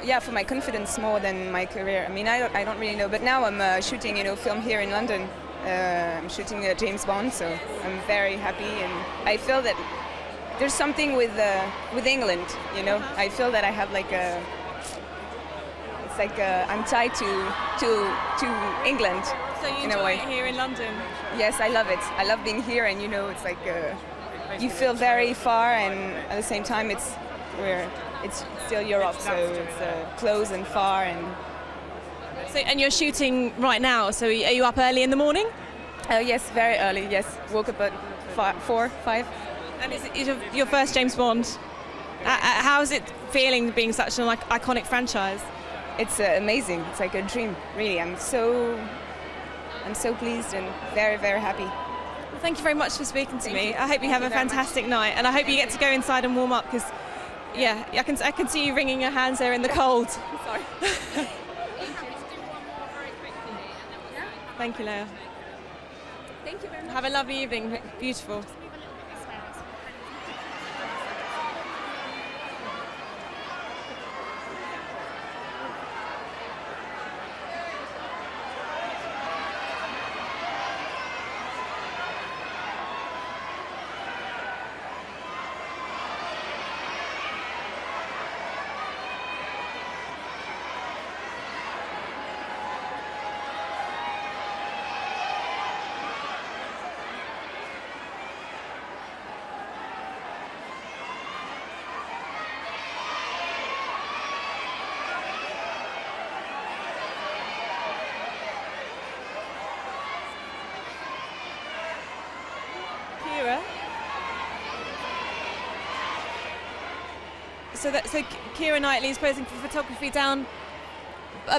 Yeah, for my confidence more than my career. I mean, I don't really know, but now I'm shooting, film here in London. I'm shooting James Bond, so I'm very happy, and I feel that there's something with England, you know. I feel that I have like it's like I'm tied to England. So you in a enjoy way. it here in London? Yes, I love it. I love being here, and it's like you feel very far, and at the same time it's still Europe, so it's close and far. And you're shooting right now. So are you up early in the morning? Yes, very early. Yes, woke up at 4, 5. And is it your first James Bond? How is it feeling being such an iconic franchise? It's amazing. It's like a dream, really. I'm so pleased and very, very happy. Well, thank you very much for speaking to me. I hope you have a fantastic night, and I hope you get to go inside and warm up, because, yeah, I can see you wringing your hands there in the cold. Sorry. Thank you, Leah. Thank you very much. Have a lovely evening. Beautiful. So Keira Knightley is posing for photography down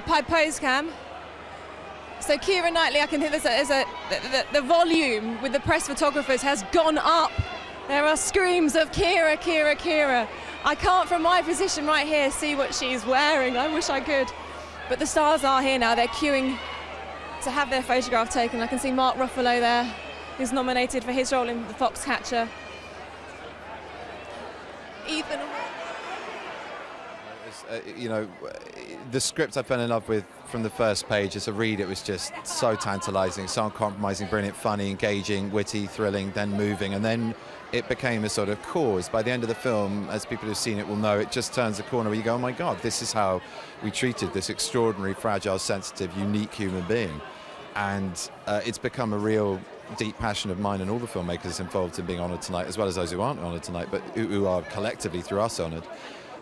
by pose cam. So Keira Knightley, I can hear the volume with the press photographers has gone up. There are screams of Keira, Keira, Keira. I can't, from my position right here, see what she's wearing. I wish I could. But the stars are here now. They're queuing to have their photograph taken. I can see Mark Ruffalo there, who's nominated for his role in The Foxcatcher. Ethan. The script I fell in love with from the first page. As a read, it was just so tantalising, so uncompromising, brilliant, funny, engaging, witty, thrilling, then moving, and then it became a sort of cause. By the end of the film, as people who've seen it will know, it just turns a corner where you go, oh my God, this is how we treated this extraordinary, fragile, sensitive, unique human being. And it's become a real deep passion of mine and all the filmmakers involved in being honoured tonight, as well as those who aren't honoured tonight, but who are collectively through us honoured,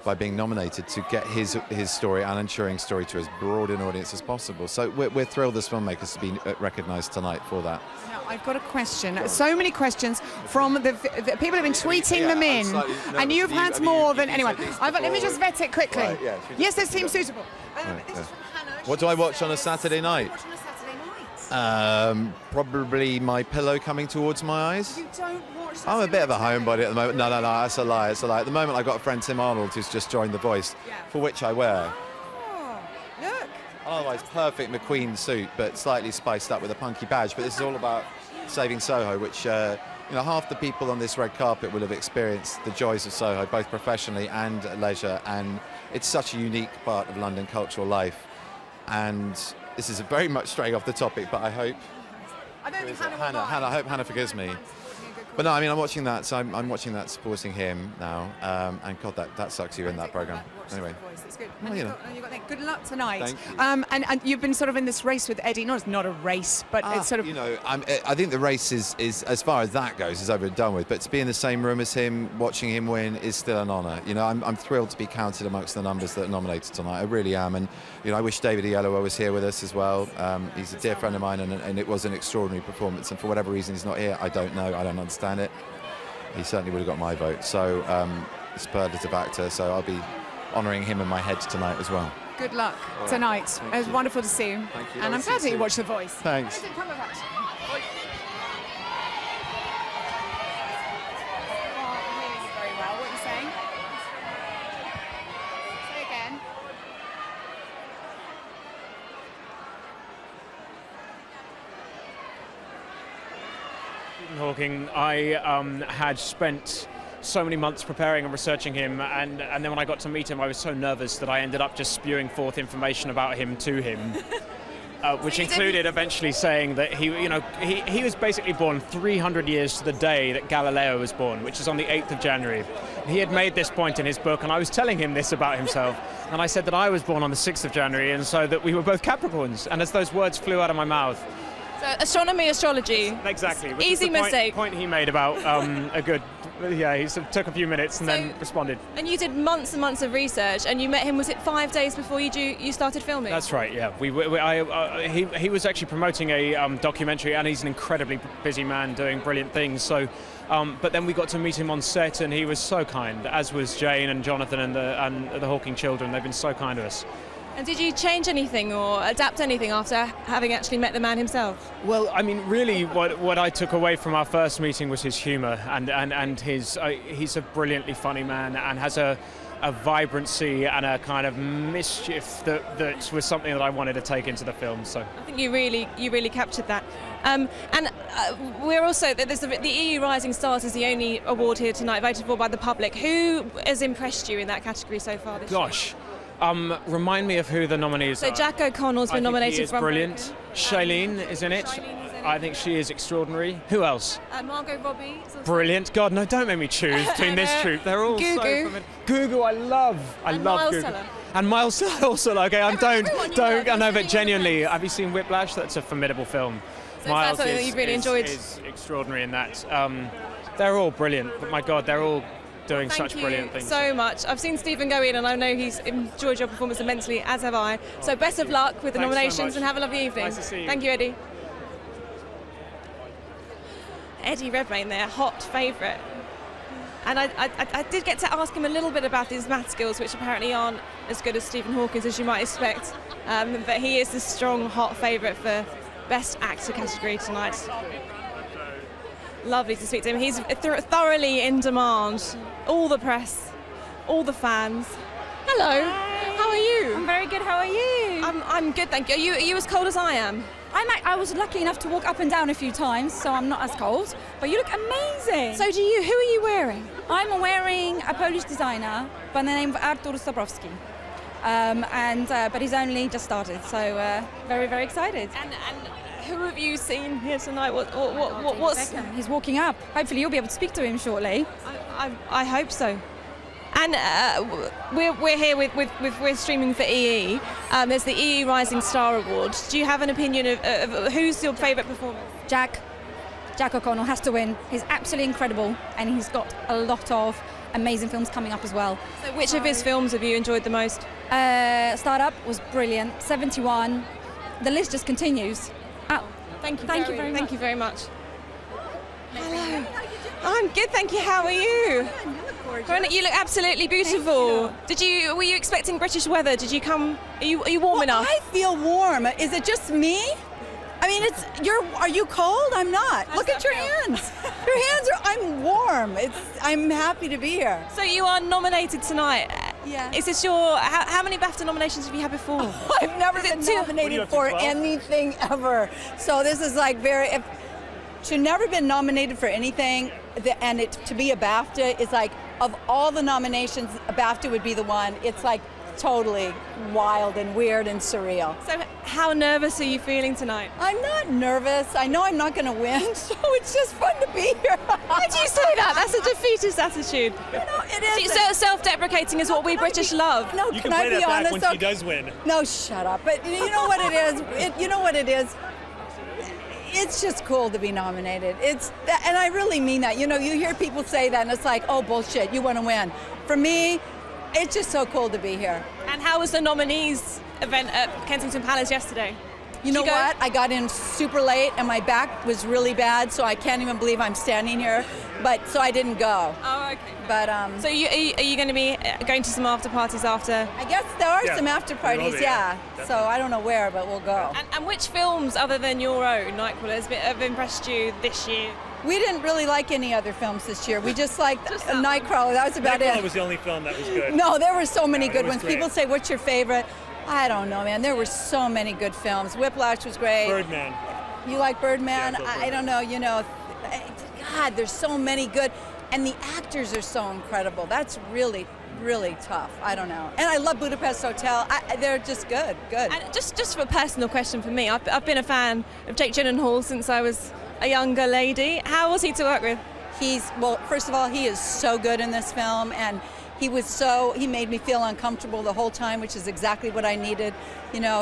by being nominated to get his story, Alan Turing's story, to as broad an audience as possible. So we're thrilled as filmmakers to be recognised tonight for that. Now, I've got a question. So many questions from the people have been tweeting them in, and you've had more than anyone. Let me just vet it quickly. Right, yeah, yes, this seems suitable. What do I watch on a Saturday night? Probably My Pillow coming towards my eyes. You don't watch I'm a bit of a homebody at the moment. No, that's a lie. It's a lie. At the moment, I've got a friend, Tim Arnold, who's just joined The Voice, for which I wear. Oh, look. Otherwise, perfect McQueen suit, but slightly spiced up with a punky badge. But this is all about saving Soho, which half the people on this red carpet will have experienced the joys of Soho, both professionally and at leisure. And it's such a unique part of London cultural life. And this is very much straying off the topic, but I hope I hope Hannah forgives me. But no, I mean, I'm watching that, so I'm watching that, supporting him now. And God, that sucks you in that programme. Anyway. It's good. Well, And you've got that. Good luck tonight. Thank you. And you've been sort of in this race with Eddie. No, it's not a race, but it's sort of... I think the race is, as far as that goes, is over and done with. But to be in the same room as him, watching him win, is still an honour. I'm thrilled to be counted amongst the numbers that are nominated tonight. I really am. And, I wish David Oyelowo was here with us as well. He's a dear friend of mine, and it was an extraordinary performance. And for whatever reason he's not here, I don't know. I don't understand it. He certainly would have got my vote. So, superlative actor. So I'll be honouring him in my head tonight as well. Good luck tonight. It was wonderful to see you. Thank you. And I'm glad that you watched The Voice. Thanks. Very well. What are you saying? Say again. Stephen Hawking, I had spent so many months preparing and researching him, and then when I got to meet him, I was so nervous that I ended up just spewing forth information about him to him, which included eventually saying that he was basically born 300 years to the day that Galileo was born, which is on the 8th of January. He had made this point in his book, and I was telling him this about himself, and I said that I was born on the 6th of January, and so that we were both Capricorns, and as those words flew out of my mouth, So astronomy, astrology. Exactly. Which Easy was the mistake. Point he made about a good. Yeah, he sort of took a few minutes and then responded. And you did months and months of research, and you met him. Was it 5 days before you started filming? That's right. Yeah. He was actually promoting a documentary, and he's an incredibly busy man doing brilliant things. So, but then we got to meet him on set, and he was so kind, as was Jane and Jonathan and the Hawking children. They've been so kind to us. And did you change anything or adapt anything after having actually met the man himself? Well, I mean, really, what I took away from our first meeting was his humour, and his he's a brilliantly funny man and has a vibrancy and a kind of mischief that was something that I wanted to take into the film. So I think you really captured that. We're also there's the EE Rising Stars is the only award here tonight voted for by the public. Who has impressed you in that category so far this year? Gosh. Remind me of who the nominees are. So Jack O'Connell's been nominated. He is brilliant. Shailene is in it. I think she is extraordinary. Who else? Margot Robbie. Brilliant. God, no, don't make me choose between this troupe. They're all Gugu. so familiar. Gugu, I love Miles Gugu. Teller. And Miles Teller also. Okay, I know, but genuinely, have you seen Whiplash? That's a formidable film. So that's something that you've really enjoyed. Is extraordinary in that. They're all brilliant, but my God, they're all doing such brilliant things. Thank you so much. I've seen Stephen go in, and I know he's enjoyed your performance immensely, as have I. So best of luck with the Thanks so nominations, much. and have a lovely evening. Nice to see you. Thank you, Eddie. Eddie Redmayne there, hot favourite. And I did get to ask him a little bit about his math skills, which apparently aren't as good as Stephen Hawking's, as you might expect. But he is the strong, hot favourite for Best Actor category tonight. Lovely to speak to him. He's thoroughly in demand. All the press, all the fans. Hello. Hi. How are you? I'm very good. How are you? I'm good, thank you. Are you as cold as I am? I was lucky enough to walk up and down a few times, so I'm not as cold. But you look amazing. So do you. Who are you wearing? I'm wearing a Polish designer by the name of Artur Stabrowski. But he's only just started, so very, very excited. And who have you seen here tonight? What's... He's walking up. Hopefully you'll be able to speak to him shortly. I hope so. And we're here we're streaming for EE. There's the EE Rising Star Award. Do you have an opinion of who's your favourite performer? Jack O'Connell has to win. He's absolutely incredible, and he's got a lot of amazing films coming up as well. So which of his films have you enjoyed the most? Startup was brilliant. 71. The list just continues. Thank you very very much. Thank you very much. Hello. I'm good, thank you. How are you? Veronica, you look absolutely beautiful. Were you expecting British weather? Did you come? Are you warm enough? I feel warm. Is it just me? I mean, are you cold? I'm not. Look at your hands. Your hands are. I'm warm. I'm happy to be here. So you are nominated tonight. Yeah. Is this your? How many BAFTA nominations have you had before? I've never been nominated for anything ever. So this is like she'd never been nominated for anything, and to be a BAFTA is like, of all the nominations, a BAFTA would be the one. It's like totally wild and weird and surreal. So how nervous are you feeling tonight? I'm not nervous. I know I'm not going to win, so it's just fun to be here. Why do you say that? That's a defeatist attitude. It is. Self-deprecating is what we British love. No, You can can I play be that back honest? when she does win. No, shut up. But you know what it is? You know what it is? It's just cool to be nominated. And I really mean that. You know, you hear people say that and it's like, oh, bullshit, you want to win. For me, it's just so cool to be here. And how was the nominees event at Kensington Palace yesterday? You know what? I got in super late and my back was really bad, so I can't even believe I'm standing here. So I didn't go. Oh, okay. But so are you going to be going to some after parties after? I guess there are some after parties, yeah. So I don't know where, but we'll go. And which films other than your own, Nightcrawler, have impressed you this year? We didn't really like any other films this year. We just liked Nightcrawler. That was about it. Nightcrawler was the only film that was good. No, there were so many good ones. Great. People say, what's your favorite? I don't know, man. There were so many good films. Whiplash was great. Birdman. You like Birdman? Yeah, I don't know, God, there's so many good. And the actors are so incredible. That's really, really tough. I don't know. And I love Budapest Hotel. They're just good. And just for a personal question for me, I've been a fan of Jake Gyllenhaal since I was a younger lady. How was he to work with? Well, first of all, he is so good in this film, and he made me feel uncomfortable the whole time, which is exactly what I needed,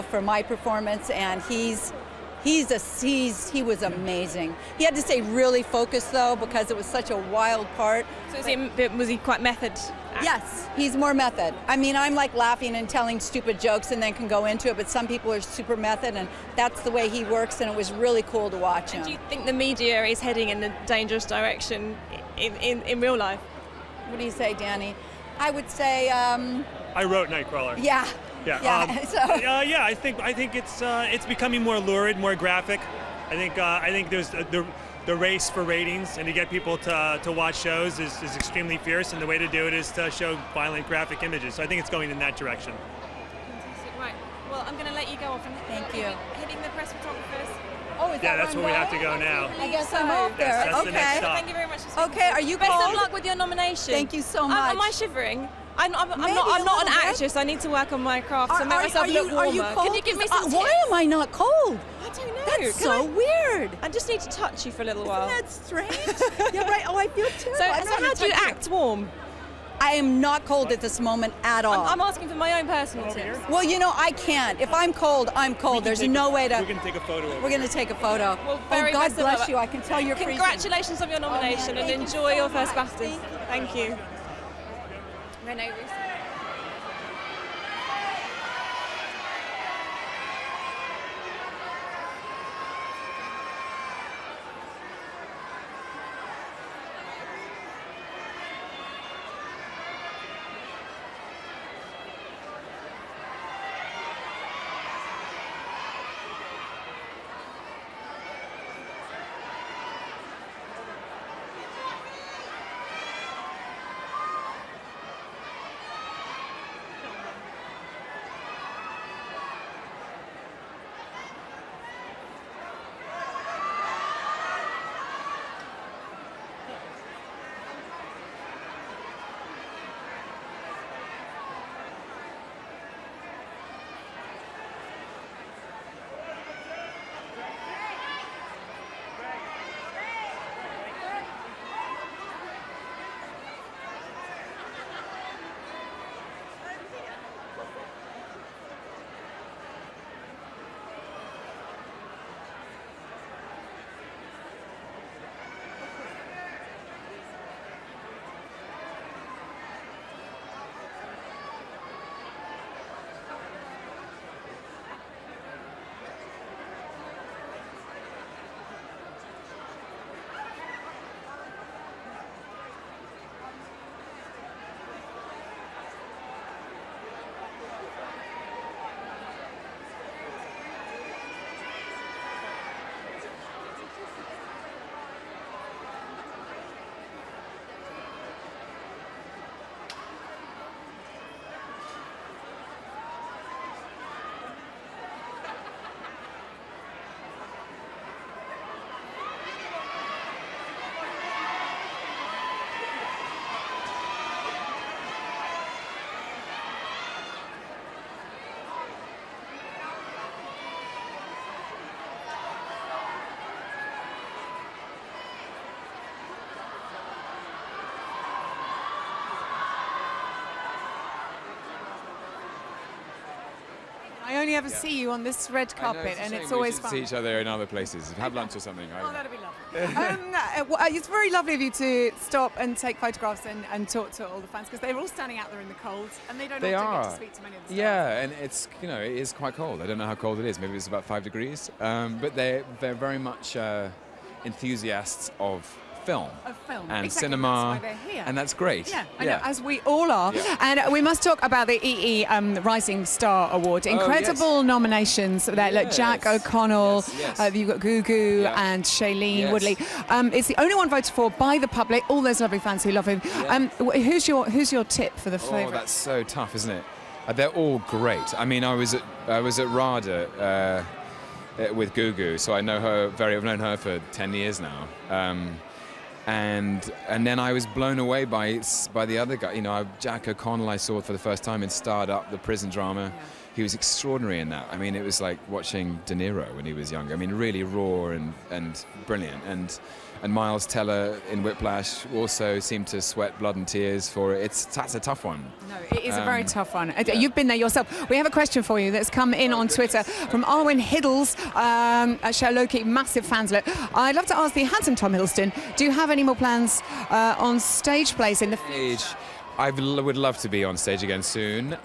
for my performance. And he was amazing. He had to stay really focused though, because it was such a wild part. So was he quite method? Yes, he's more method. I mean, I'm like laughing and telling stupid jokes and then can go into it, but some people are super method, and that's the way he works, and it was really cool to watch him. Do you think the media is heading in a dangerous direction in real life? What do you say, Danny? I would say. I wrote Nightcrawler. Yeah. Yeah. Yeah. I think it's becoming more lurid, more graphic. I think there's the race for ratings and to get people to watch shows is extremely fierce, and the way to do it is to show violent, graphic images. So I think it's going in that direction. Fantastic. Right. Well, I'm going to let you go off. Thank you. Hitting the press photographers. Oh, is that that's where we have to go now. I guess I'm off there. That's okay. the next stop. Thank you very much. Okay. Are you Best cold? of luck with your nomination. Thank you so much. Am I shivering? I'm not Maybe an a little bit. actress. I need to work on my craft to make myself look warmer. Are you cold? Can you give me some Why tips? am I not cold? I don't know. That's so weird. I just need to touch you for a little while. Isn't that strange? Yeah, right. Oh, I feel terrible. So I'm how do you act warm? I am not cold at this moment at all. I'm asking for my own personal tips. Well, I can't. If I'm cold, I'm cold. There's no way to. We can take a photo. We're going to take a photo. Well, God best of bless luck. you. I can tell you're freezing. Congratulations on your nomination, and enjoy your first BAFTAs. Thank you. Renault Russo. I only ever see you on this red carpet, and it's always fun. See each other in other places. Have lunch or something. Oh, that'd be lovely. It's very lovely of you to stop and take photographs and talk to all the fans, because they're all standing out there in the cold, and they don't often get to speak to many of the stars. Yeah, and it's it is quite cold. I don't know how cold it is. Maybe it's about 5 degrees. But they're very much enthusiasts of film and exactly. cinema, That's why they're here. and that's great. Yeah, I know, as we all are. Yeah. And we must talk about the EE Rising Star Award. Incredible nominations. Like Jack O'Connell, you've got Gugu and Shailene Woodley. It's the only one voted for by the public. All those lovely fans who love him. Who's your tip for the favourite? Oh, that's so tough, isn't it? They're all great. I mean, I was at RADA with Gugu, so I've known her for 10 years now. And then I was blown away by the other guy. Jack O'Connell I saw for the first time in Starred Up, the prison drama. He was extraordinary in that. I mean, it was like watching De Niro when he was younger. I mean, really raw and brilliant. And Miles Teller in Whiplash also seemed to sweat blood and tears for it. That's a tough one. No, it is a very tough one. You've been there yourself. We have a question for you that's come in on Twitter from Arwen Hiddles, Sherloki, massive fans. Look, I'd love to ask the handsome Tom Hiddleston, do you have any more plans on stage plays in the future? I would love to be on stage again soon.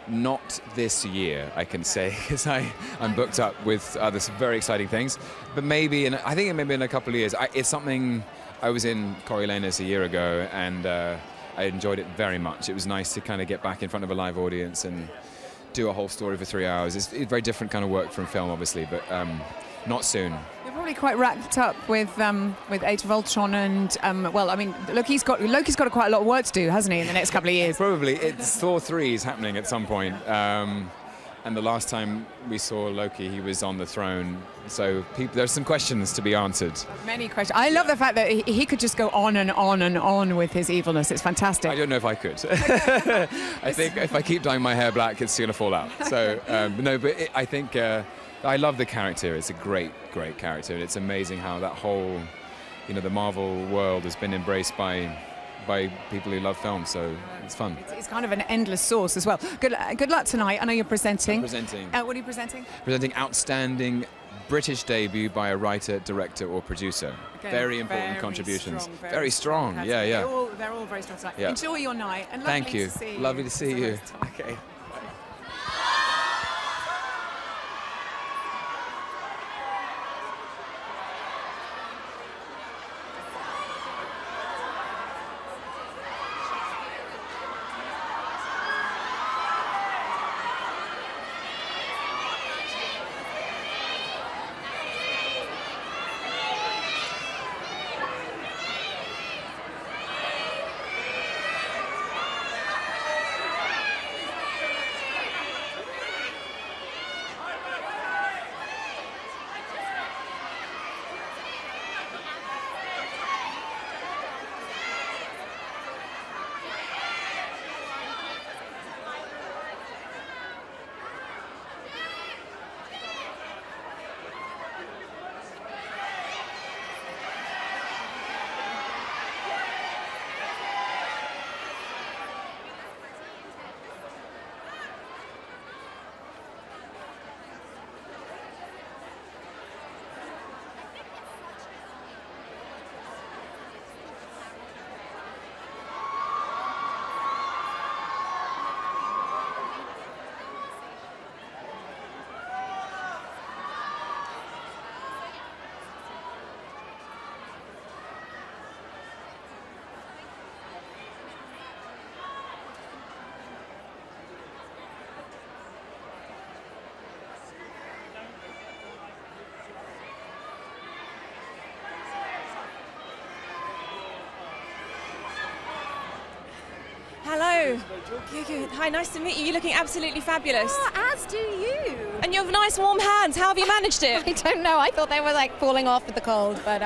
Not this year, I can say, because I'm booked up with other very exciting things. But maybe, I think maybe in a couple of years. It's something. I was in Coriolanus a year ago, and I enjoyed it very much. It was nice to kind of get back in front of a live audience and do a whole story for 3 hours. It's a very different kind of work from film, obviously, but not soon. You're probably quite wrapped up with Age of Ultron and Loki's got quite a lot of work to do, hasn't he, in the next couple of years? Probably. It's Thor 3 is happening at some point. And the last time we saw Loki, he was on the throne. So there's some questions to be answered. Many questions. I love the fact that he could just go on and on and on with his evilness. It's fantastic. I don't know if I could. I think if I keep dyeing my hair black, it's going to fall out. So, I think I love the character. It's a great, great character. And it's amazing how that whole, the Marvel world has been embraced by people who love film, so it's fun. It's kind of an endless source as well. Good luck tonight. I know you're presenting. I'm presenting. What are you presenting? Presenting outstanding British debut by a writer, director or producer. Again, very important contributions. Very strong. They're all very strong tonight. Yeah. Enjoy your night. And thank you. To see lovely to see you. Okay. Hello. Hi, nice to meet you. You're looking absolutely fabulous. Oh, as do you. And you have nice warm hands. How have you managed it? I don't know. I thought they were like falling off with the cold, but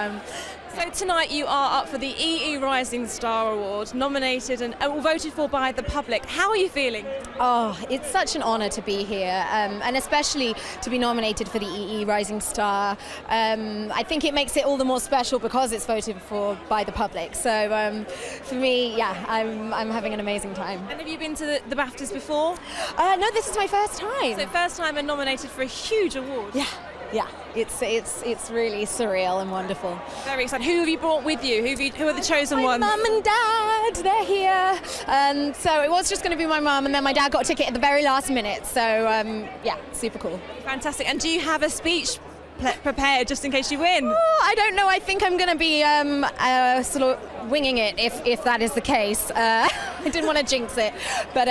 So So tonight you are up for the EE Rising Star Award, nominated and voted for by the public. How are you feeling? Oh, it's such an honour to be here, and especially to be nominated for the EE Rising Star. I think it makes it all the more special because it's voted for by the public. So for me, yeah, I'm having an amazing time. And have you been to the BAFTAs before? No, this is my first time. So first time and nominated for a huge award. Yeah. Yeah, it's really surreal and wonderful. Very excited. Who have you brought with you? Who are the chosen ones? My mum and dad, they're here. So it was just going to be my mum, and then my dad got a ticket at the very last minute. So yeah, super cool. Fantastic. And do you have a speech prepared just in case you win? Oh, I don't know. I think I'm going to be sort of winging it if that is the case. I didn't want to jinx it, but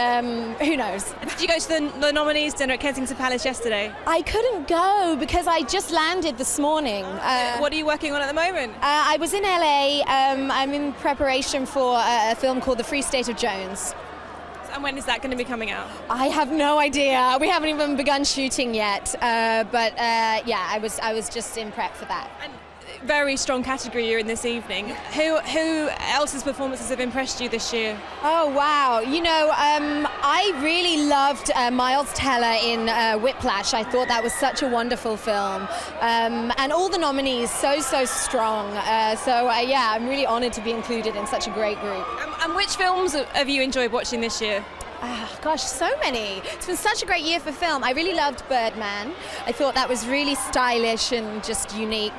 who knows? Did you go to the nominees dinner at Kensington Palace yesterday? I couldn't go because I just landed this morning. What are you working on at the moment? I was in LA. I'm in preparation for a film called The Free State of Jones. And when is that going to be coming out? I have no idea. We haven't even begun shooting yet. But yeah, I was just in prep for that. And very strong category you're in this evening. Who else's performances have impressed you this year? Oh wow! You know, I really loved Miles Teller in Whiplash. I thought that was such a wonderful film, and all the nominees so strong. So yeah, I'm really honoured to be included in such a great group. And which films have you enjoyed watching this year? Gosh, so many. It's been such a great year for film. I really loved Birdman. I thought that was really stylish and just unique.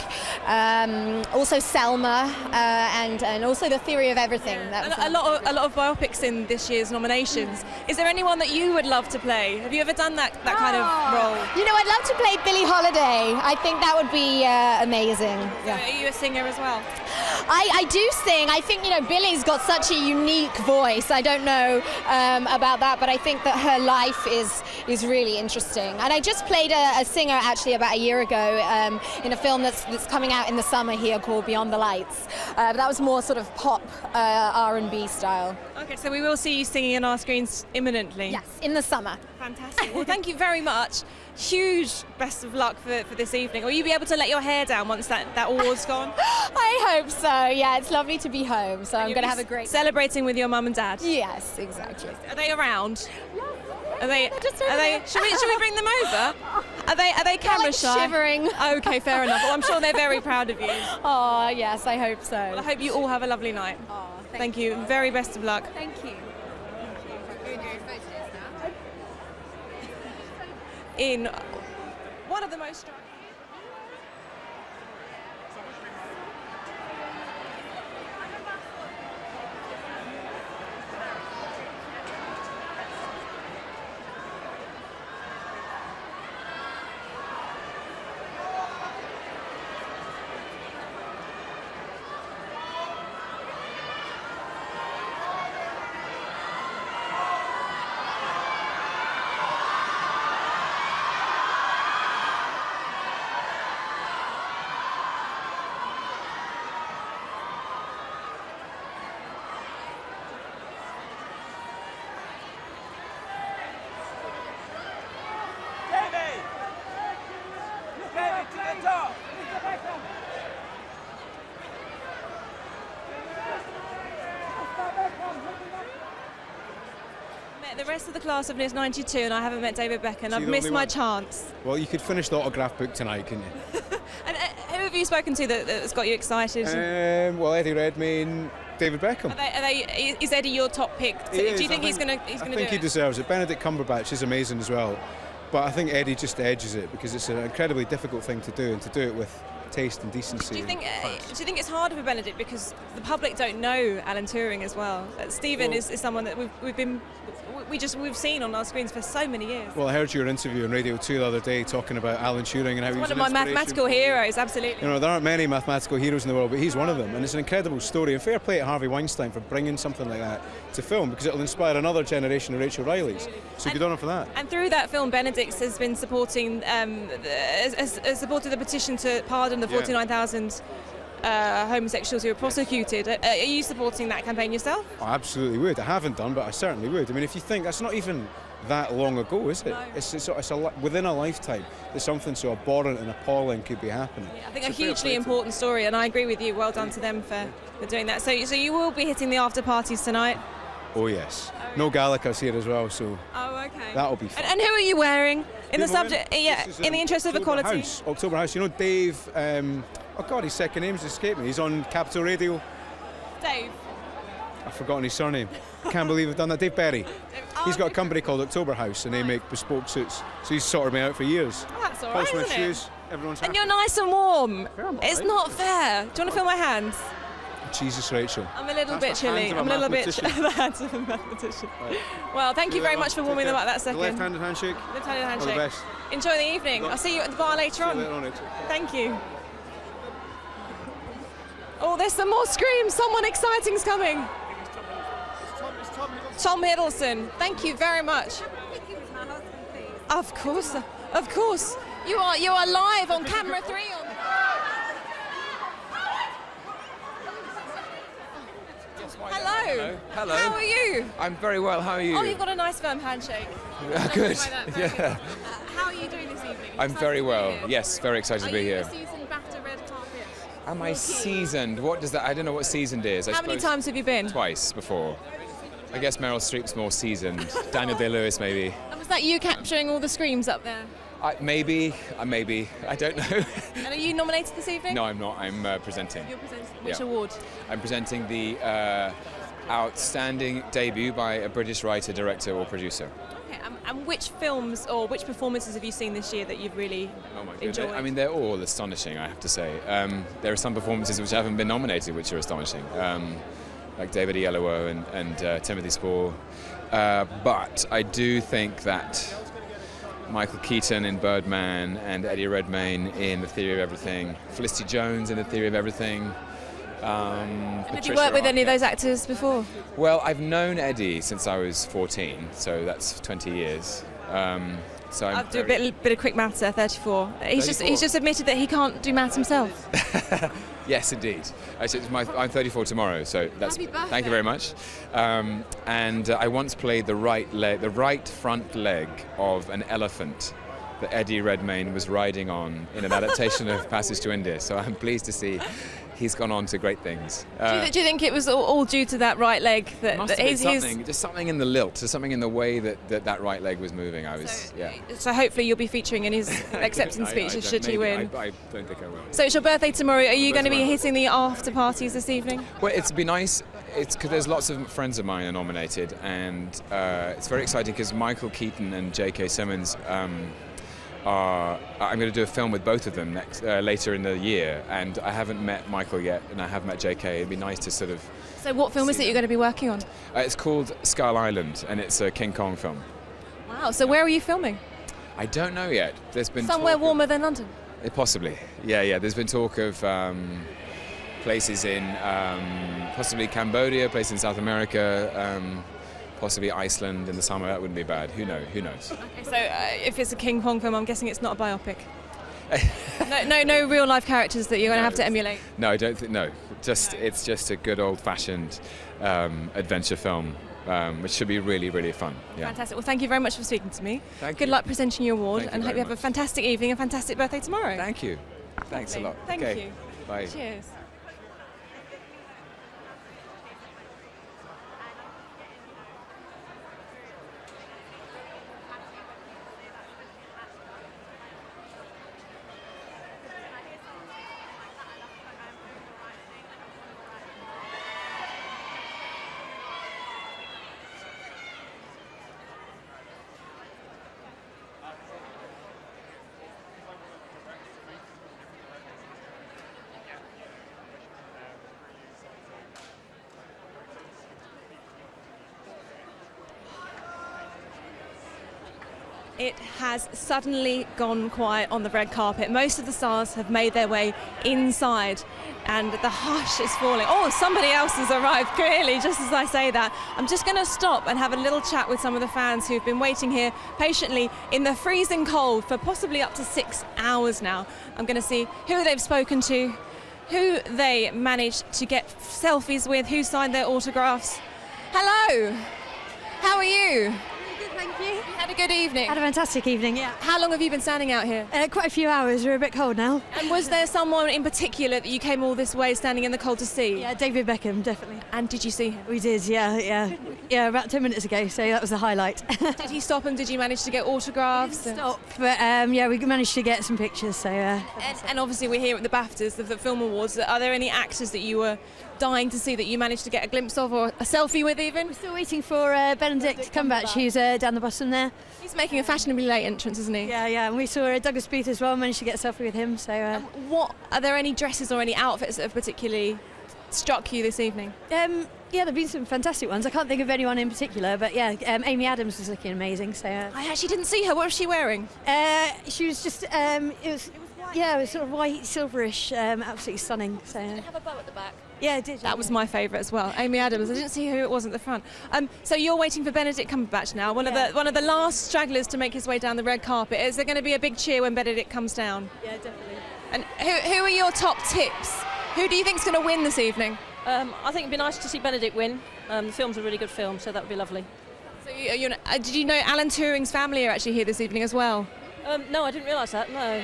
Also Selma, and also The Theory of Everything. That was a lot of biopics in this year's nominations. Is there anyone that you would love to play? Have you ever done that kind of role? You know, I'd love to play Billie Holiday. I think that would be amazing. Yeah. Are you a singer as well? I do sing. I think, you know, Billie's got such a unique voice. I don't know about that, but I think that her life is really interesting. And I just played a singer actually about a year ago in a film that's coming out in the summer here called Beyond the Lights. That was more sort of pop R&B style. Okay, so we will see you singing on our screens imminently. Yes, in the summer. Fantastic. Well, thank you very much. Huge best of luck for this evening. Will you be able to let your hair down once that award's gone? I hope so. Yeah, it's lovely to be home. So I'm going to have a great celebrating with your mum and dad. Yes, exactly. Are they around? Are they? Should we bring them over? Are they camera shy? Shivering. Okay, fair enough. Well, I'm sure they're very proud of you. Oh yes, I hope so. Well, I hope you all have a lovely night. Oh, thank you. Very best of luck. Thank you. In one of the most striking. The rest of the class of 92 and I haven't met David Beckham. I've missed my chance. Well, you could finish the autograph book tonight, couldn't you? And who have you spoken to that's got you excited? Well, Eddie Redmayne, David Beckham. Is Eddie your top pick? Do you think he's going to do it? I think he deserves it. Benedict Cumberbatch is amazing as well. But I think Eddie just edges it because it's an incredibly difficult thing to do, and to do it with taste and decency. Do you think it's harder for Benedict because the public don't know Alan Turing as well? Stephen is someone that we've seen on our screens for so many years. Well, I heard your interview on Radio 2 the other day talking about Alan Turing and how he was one of my mathematical heroes, absolutely. You know, there aren't many mathematical heroes in the world, but he's one of them, and it's an incredible story. And fair play to Harvey Weinstein for bringing something like that to film, because it'll inspire another generation of Rachel Rileys. So good on him for that. And through that film, Benedict has been supporting supported the petition to pardon the 49,000 homosexuals who were prosecuted. Are you supporting that campaign yourself? I absolutely would. I haven't done, but I certainly would. I mean, if you think that's not even that long ago, is it? No. Within a lifetime that something so abhorrent and appalling could be happening. I think So a fair hugely play to important story, and I agree with you. Well done to them for doing that. So you will be hitting the after parties tonight? Oh yes. No Gallica's here as well, so okay. that'll be fun. And who are you wearing? In the Who am I subject, wearing? yeah, This is, in the interest of October equality. House, October House. You know Dave, oh God, his second name's escaped me. He's on Capital Radio. Dave. I've forgotten his surname. I can't believe I've done that. Dave Berry. He's got a company called October House and they make bespoke suits. So he's sorted me out for years. Oh, that's all right, Polished my isn't it? shoes, everyone's And happy. you're nice and warm. It's right. not fair. Do you want to feel my hands? Jesus, Rachel. I'm a little bit That's the chilly. hands of I'm a little bit mathematician. the hands of a mathematician. Right. Well, thank you See very later much on. for Take warming them care. up that The second. left-handed handshake. Left-handed All handshake. the best. Enjoy the evening. I'll see you at the bar later on. See you later on, Rachel. Thank you. Oh, there's some more screams. Someone exciting's coming. Tom Hiddleston. Thank you very much. Of course, of course. You are live on camera 3. Hello. Hello. How are you? I'm very well. How are you? Oh, you've got a nice firm handshake. Good. Very Yeah. good. How are you doing this evening? I'm Excited very to be well. here? Yes, very excited to be Are you here. a seasoned BAFTA red carpet? Am I rookie? seasoned? What does that? I don't know what seasoned is. I How many suppose times have you been? Twice before. I guess Meryl Streep's more seasoned. Daniel Day-Lewis maybe. And was that you capturing all the screams up there? Maybe. I don't know. And are you nominated this evening? No, I'm not. I'm presenting. You're presenting which Yeah. award? I'm presenting the outstanding debut by a British writer, director, or producer. Okay, and which films or which performances have you seen this year that you've really enjoyed? I mean, they're all astonishing, I have to say. There are some performances which haven't been nominated, which are astonishing, like David Oyelowo and Timothy Spall. But I do think that Michael Keaton in Birdman and Eddie Redmayne in The Theory of Everything, Felicity Jones in The Theory of Everything. Have Patricia you worked with any of Arquette. those actors before? Well, I've known Eddie since I was 14, so that's 20 years. So I'll do a bit of quick maths there. 34. He's 34. just admitted that he can't do maths himself. Yes, indeed. Actually, I'm 34 tomorrow, so that's. Happy birthday. Thank you very much. And I once played the right front leg of an elephant that Eddie Redmayne was riding on in an adaptation of Passage to India. So I'm pleased to see he's gone on to great things. Do you think it was all due to that right leg that, Must that have been he's something, just something in the lilt, just something in the way that right leg was moving. I was, yeah. So hopefully you'll be featuring in his acceptance speech I should he maybe. win. I don't think I will. So it's your birthday tomorrow. Are you going to be hitting the after parties this evening? Well, it's been nice. It's because there's lots of friends of mine are nominated, and it's very exciting because Michael Keaton and J.K. Simmons I'm going to do a film with both of them later in the year, and I haven't met Michael yet, and I have met J.K. It'd be nice to sort of. So what film is it you're going to be working on? It's called Skull Island, and it's a King Kong film. Wow. So where are you filming? I don't know yet. There's been Somewhere warmer than London. Possibly, yeah. There's been talk of places in possibly Cambodia, places in South America, possibly Iceland in the summer. That wouldn't be bad. Who knows? Okay, so if it's a King Kong film, I'm guessing it's not a biopic. no real life characters that you're going to have to emulate. No, I don't think. No, it's just a good old-fashioned adventure film, which should be really, really fun. Yeah. Fantastic. Well, thank you very much for speaking to me. Thank Good you. luck presenting your award, Thank you and hope very you have a fantastic evening and fantastic birthday tomorrow. Thank you. Thanks a lot. Thank Okay. you. Bye. Cheers. It has suddenly gone quiet on the red carpet. Most of the stars have made their way inside and the hush is falling. Oh, somebody else has arrived, clearly, just as I say that. I'm just going to stop and have a little chat with some of the fans who've been waiting here patiently in the freezing cold for possibly up to 6 hours now. I'm going to see who they've spoken to, who they managed to get selfies with, who signed their autographs. Hello, how are you? Thank You had a good evening? Had a fantastic evening, yeah. How long have you been standing out here? Quite a few hours. We're a bit cold now. And was there someone in particular that you came all this way standing in the cold to see? Yeah, David Beckham, definitely. And did you see him? We did, yeah. Yeah, about 10 minutes ago, so that was the highlight. Did he stop and did you manage to get autographs? Stop, but yeah, we managed to get some pictures, so... And obviously we're here at the BAFTAs, the Film Awards. Are there any actors that you were dying to see that you managed to get a glimpse of or a selfie with even? We're still waiting for Benedict Cumberbatch, who's down the bottom there. He's making a fashionably late entrance, isn't he? Yeah, and we saw Douglas Booth as well, managed to get a selfie with him, so... Are there any dresses or any outfits that have particularly struck you this evening? Yeah, there have been some fantastic ones. I can't think of anyone in particular, but yeah, Amy Adams was looking amazing, so... I actually didn't see her. What was she wearing? She was just... it was sort of white, silverish, absolutely stunning. So. Did it have a bow at the back? Yeah, it did. That was my favourite as well, Amy Adams. I didn't see who it was at the front. So you're waiting for Benedict Cumberbatch now, one of the last stragglers to make his way down the red carpet. Is there going to be a big cheer when Benedict comes down? Yeah, definitely. And who are your top tips? Who do you think's going to win this evening? I think it'd be nice to see Benedict win. The film's a really good film, so that would be lovely. So did you know Alan Turing's family are actually here this evening as well? No, I didn't realise that. No,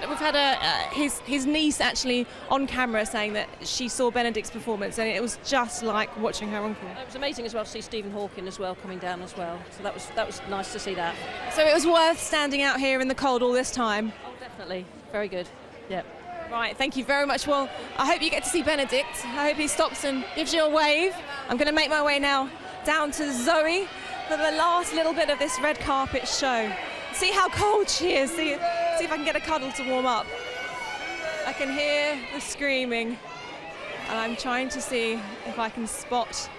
We've had his niece actually on camera saying that she saw Benedict's performance and it was just like watching her uncle. It was amazing as well to see Stephen Hawking as well coming down as well. So that was nice to see that. So it was worth standing out here in the cold all this time. Oh, definitely, very good. Yeah. Right, thank you very much. Well, I hope you get to see Benedict. I hope he stops and gives you a wave. I'm going to make my way now down to Zoe for the last little bit of this red carpet show. See how cold she is. See if I can get a cuddle to warm up. I can hear the screaming, and I'm trying to see if I can spot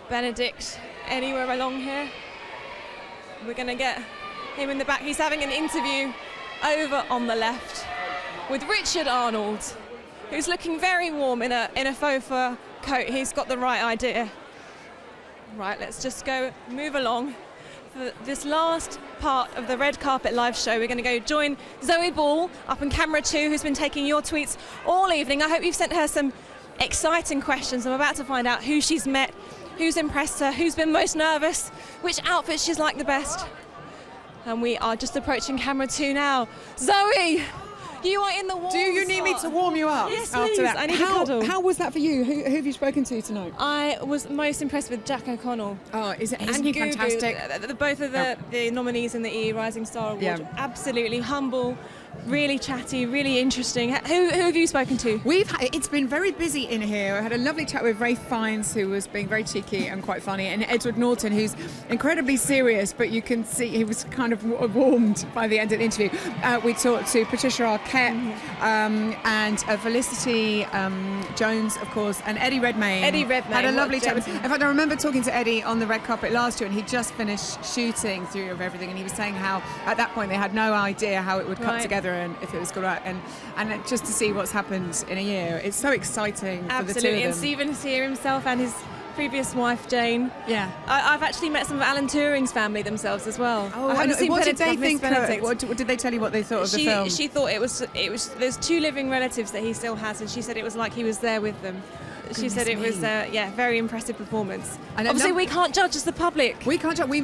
Benedict anywhere along here. We're going to get him in the back. He's having an interview over on the left with Richard Arnold, who's looking very warm in a faux fur coat. He's got the right idea. Right, let's just move along. For this last part of the red carpet live show, we're going to go join Zoe Ball up on camera 2, who's been taking your tweets all evening. I hope you've sent her some exciting questions. I'm about to find out who she's met, who's impressed her, who's been most nervous, which outfit she's liked the best. And we are just approaching camera 2 now. Zoe! You are in the warm Do you need me to warm you up? Yes, after please. that? I need a cuddle. How was that for you? Who have you spoken to tonight? I was most impressed with Jack O'Connell. Oh, isn't he Gugu, fantastic? Both of the nominees in the EE Rising Star Award. Yeah. Absolutely humble, really chatty, really interesting. Who have you spoken to? It's been very busy in here. I had a lovely chat with Ray Fiennes, who was being very cheeky and quite funny, and Edward Norton, who's incredibly serious, but you can see he was kind of warmed by the end of the interview. We talked to Patricia Arquette and Felicity Jones, of course, and Eddie Redmayne. Had a lovely chat with. In fact, I remember talking to Eddie on the red carpet last year, and he'd just finished shooting through of everything, and he was saying how at that point they had no idea how it would come together and if it was good, and just to see what's happened in a year, it's so exciting for the two of them. Absolutely, and Stephen is here himself and his previous wife Jane. Yeah, I've actually met some of Alan Turing's family themselves as well. Oh, I haven't seen what Benedict, did they I've missed think? Benedict. What did they tell you what they thought of the film? She thought it was. There's 2 living relatives that he still has, and she said it was like he was there with them. She said it was very impressive performance. And obviously we can't judge as the public. We can't judge. We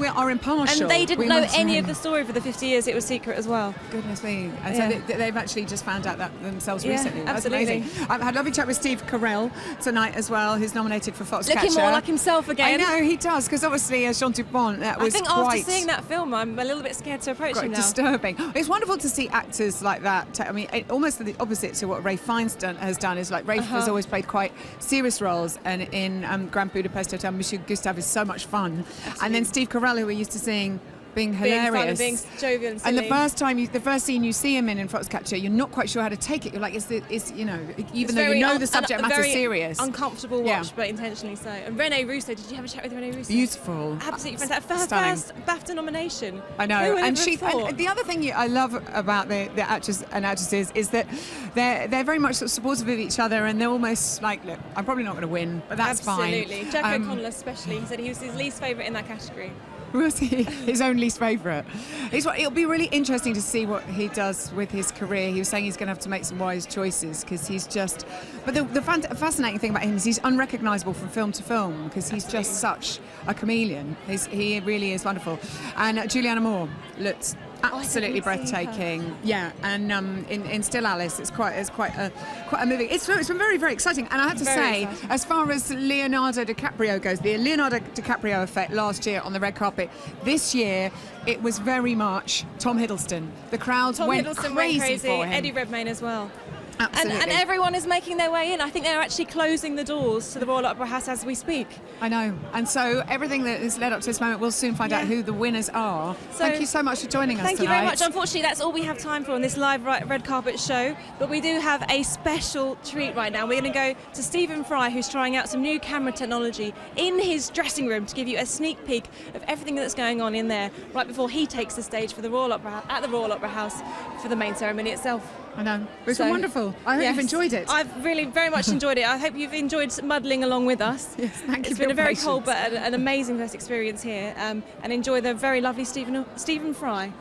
are impartial. And they didn't know any of the story for the 50 years it was secret as well. Goodness me. And so they've actually just found out that themselves recently. That's absolutely amazing. I've had a lovely chat with Steve Carell tonight as well, who's nominated for Foxcatcher. Looking more like himself again. I know he does, because obviously as Jean Dupont, I think after seeing that film, I'm a little bit scared to approach him now. Disturbing. It's wonderful to see actors like that. I mean, almost the opposite to what Ray Fiennes has done. Is like Ray has always played quite serious roles, and in Grand Budapest Hotel, Monsieur Gustave is so much fun. Absolutely. And then Steve Carell, who we're used to seeing being hilarious, being jovial and silly. And the first scene you see him in Foxcatcher, you're not quite sure how to take it. You're like, even though you know the subject matter serious, uncomfortable watch, but intentionally so. And Rene Russo, did you have a chat with Rene Russo? Beautiful, absolutely fantastic. For her first BAFTA nomination. I know, and the other thing I love about the actors and actresses is that they're very much sort of supportive of each other, and they're almost like, look, I'm probably not going to win, but that's fine. Absolutely, Jack O'Connell especially. He said he was his least favourite in that category. We'll see. His own least favourite. It'll be really interesting to see what he does with his career. He was saying he's going to have to make some wise choices because he's just... But the fascinating thing about him is he's unrecognisable from film to film because he's just such a chameleon. He really is wonderful. And Juliana Moore looks absolutely breathtaking. Yeah, and in Still Alice, it's quite a moving. It's been very, very exciting. And I have to say, as far as Leonardo DiCaprio goes, the Leonardo DiCaprio effect last year on the red carpet, this year it was very much Tom Hiddleston. The crowd went crazy for him. Eddie Redmayne as well. Absolutely. And everyone is making their way in. I think they're actually closing the doors to the Royal Opera House as we speak. I know. And so everything that has led up to this moment, we'll soon find out who the winners are. Thank you so much for joining us tonight. Thank you very much. Unfortunately, that's all we have time for on this live red carpet show. But we do have a special treat right now. We're going to go to Stephen Fry, who's trying out some new camera technology in his dressing room to give you a sneak peek of everything that's going on in there right before he takes the stage for the Royal Opera House for the main ceremony itself. I know. It's been wonderful. I hope you've enjoyed it. I've really very much enjoyed it. I hope you've enjoyed muddling along with us. Yes, thank you. It's been a very cold but an amazing first experience here. And enjoy the very lovely Stephen Fry.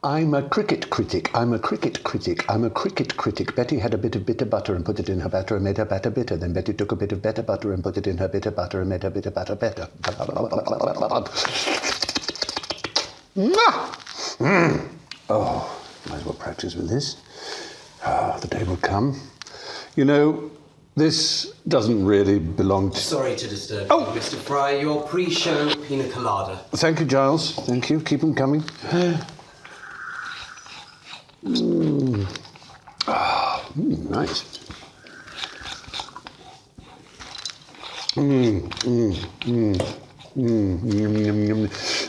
I'm a cricket critic, I'm a cricket critic, I'm a cricket critic. Betty had a bit of bitter butter and put it in her batter and made her batter bitter. Then Betty took a bit of better butter and put it in her bitter butter and made her bitter batter better. Oh, might as well practice with this. The day will come. You know, this doesn't really belong to... Sorry to disturb you, Mr. Fry. Your pre-show pina colada. Thank you, Giles. Thank you. Keep them coming. Nice.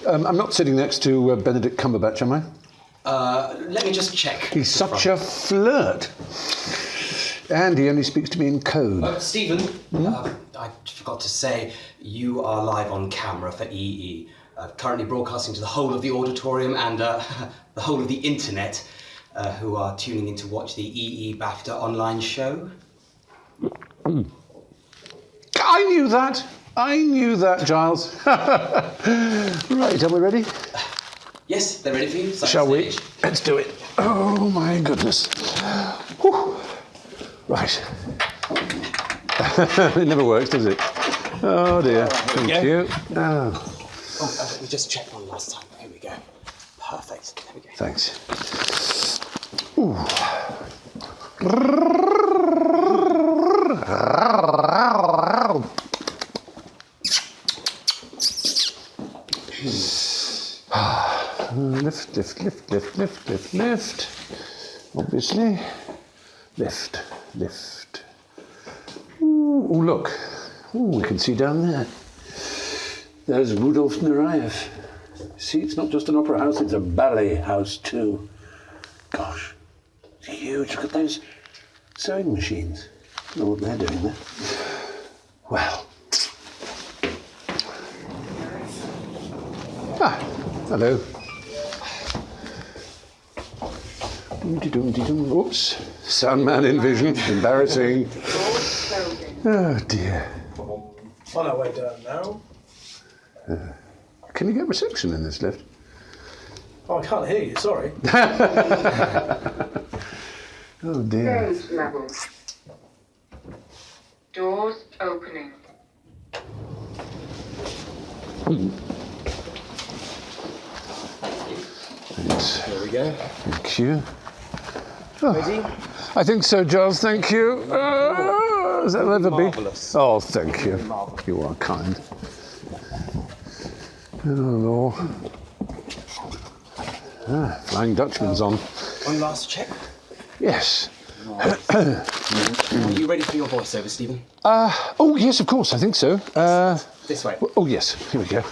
I'm not sitting next to Benedict Cumberbatch, am I? Let me just check. He's such a flirt. And he only speaks to me in code. Stephen, I forgot to say, you are live on camera for EE. Currently broadcasting to the whole of the auditorium and the whole of the internet, who are tuning in to watch the EE BAFTA online show. I knew that, Giles. Right, are we ready? Yes, they're ready for you. Shall we? Let's do it. Oh, my goodness. Whew. Right. It never works, does it? Oh, dear. Thank you. We just checked one last time. Here we go. Perfect. There we go. Thanks. Ooh. Lift, lift, lift, lift, lift, lift, lift. Obviously. Lift, lift. Ooh, look. Ooh, we can see down there. There's Rudolf Nureyev. See, it's not just an opera house, it's a ballet house too. Gosh, it's huge. Look at those sewing machines. I don't know what they're doing there. Well. Hello. Oops, sound man in vision. Embarrassing. Oh dear. On our way down now. Can you get reception in this lift? Oh, I can't hear you, sorry. Oh dear. Stage level. Doors opening. There we go. Thank you. Ready? I think so, Giles. Thank you. Is that ever be? Marvellous. Oh, thank you. You are kind. Hello. Flying Dutchman's on. One last check. Yes. Are you ready for your voiceover, Stephen? Oh, yes, of course. I think so. This way. Oh, yes. Here we go.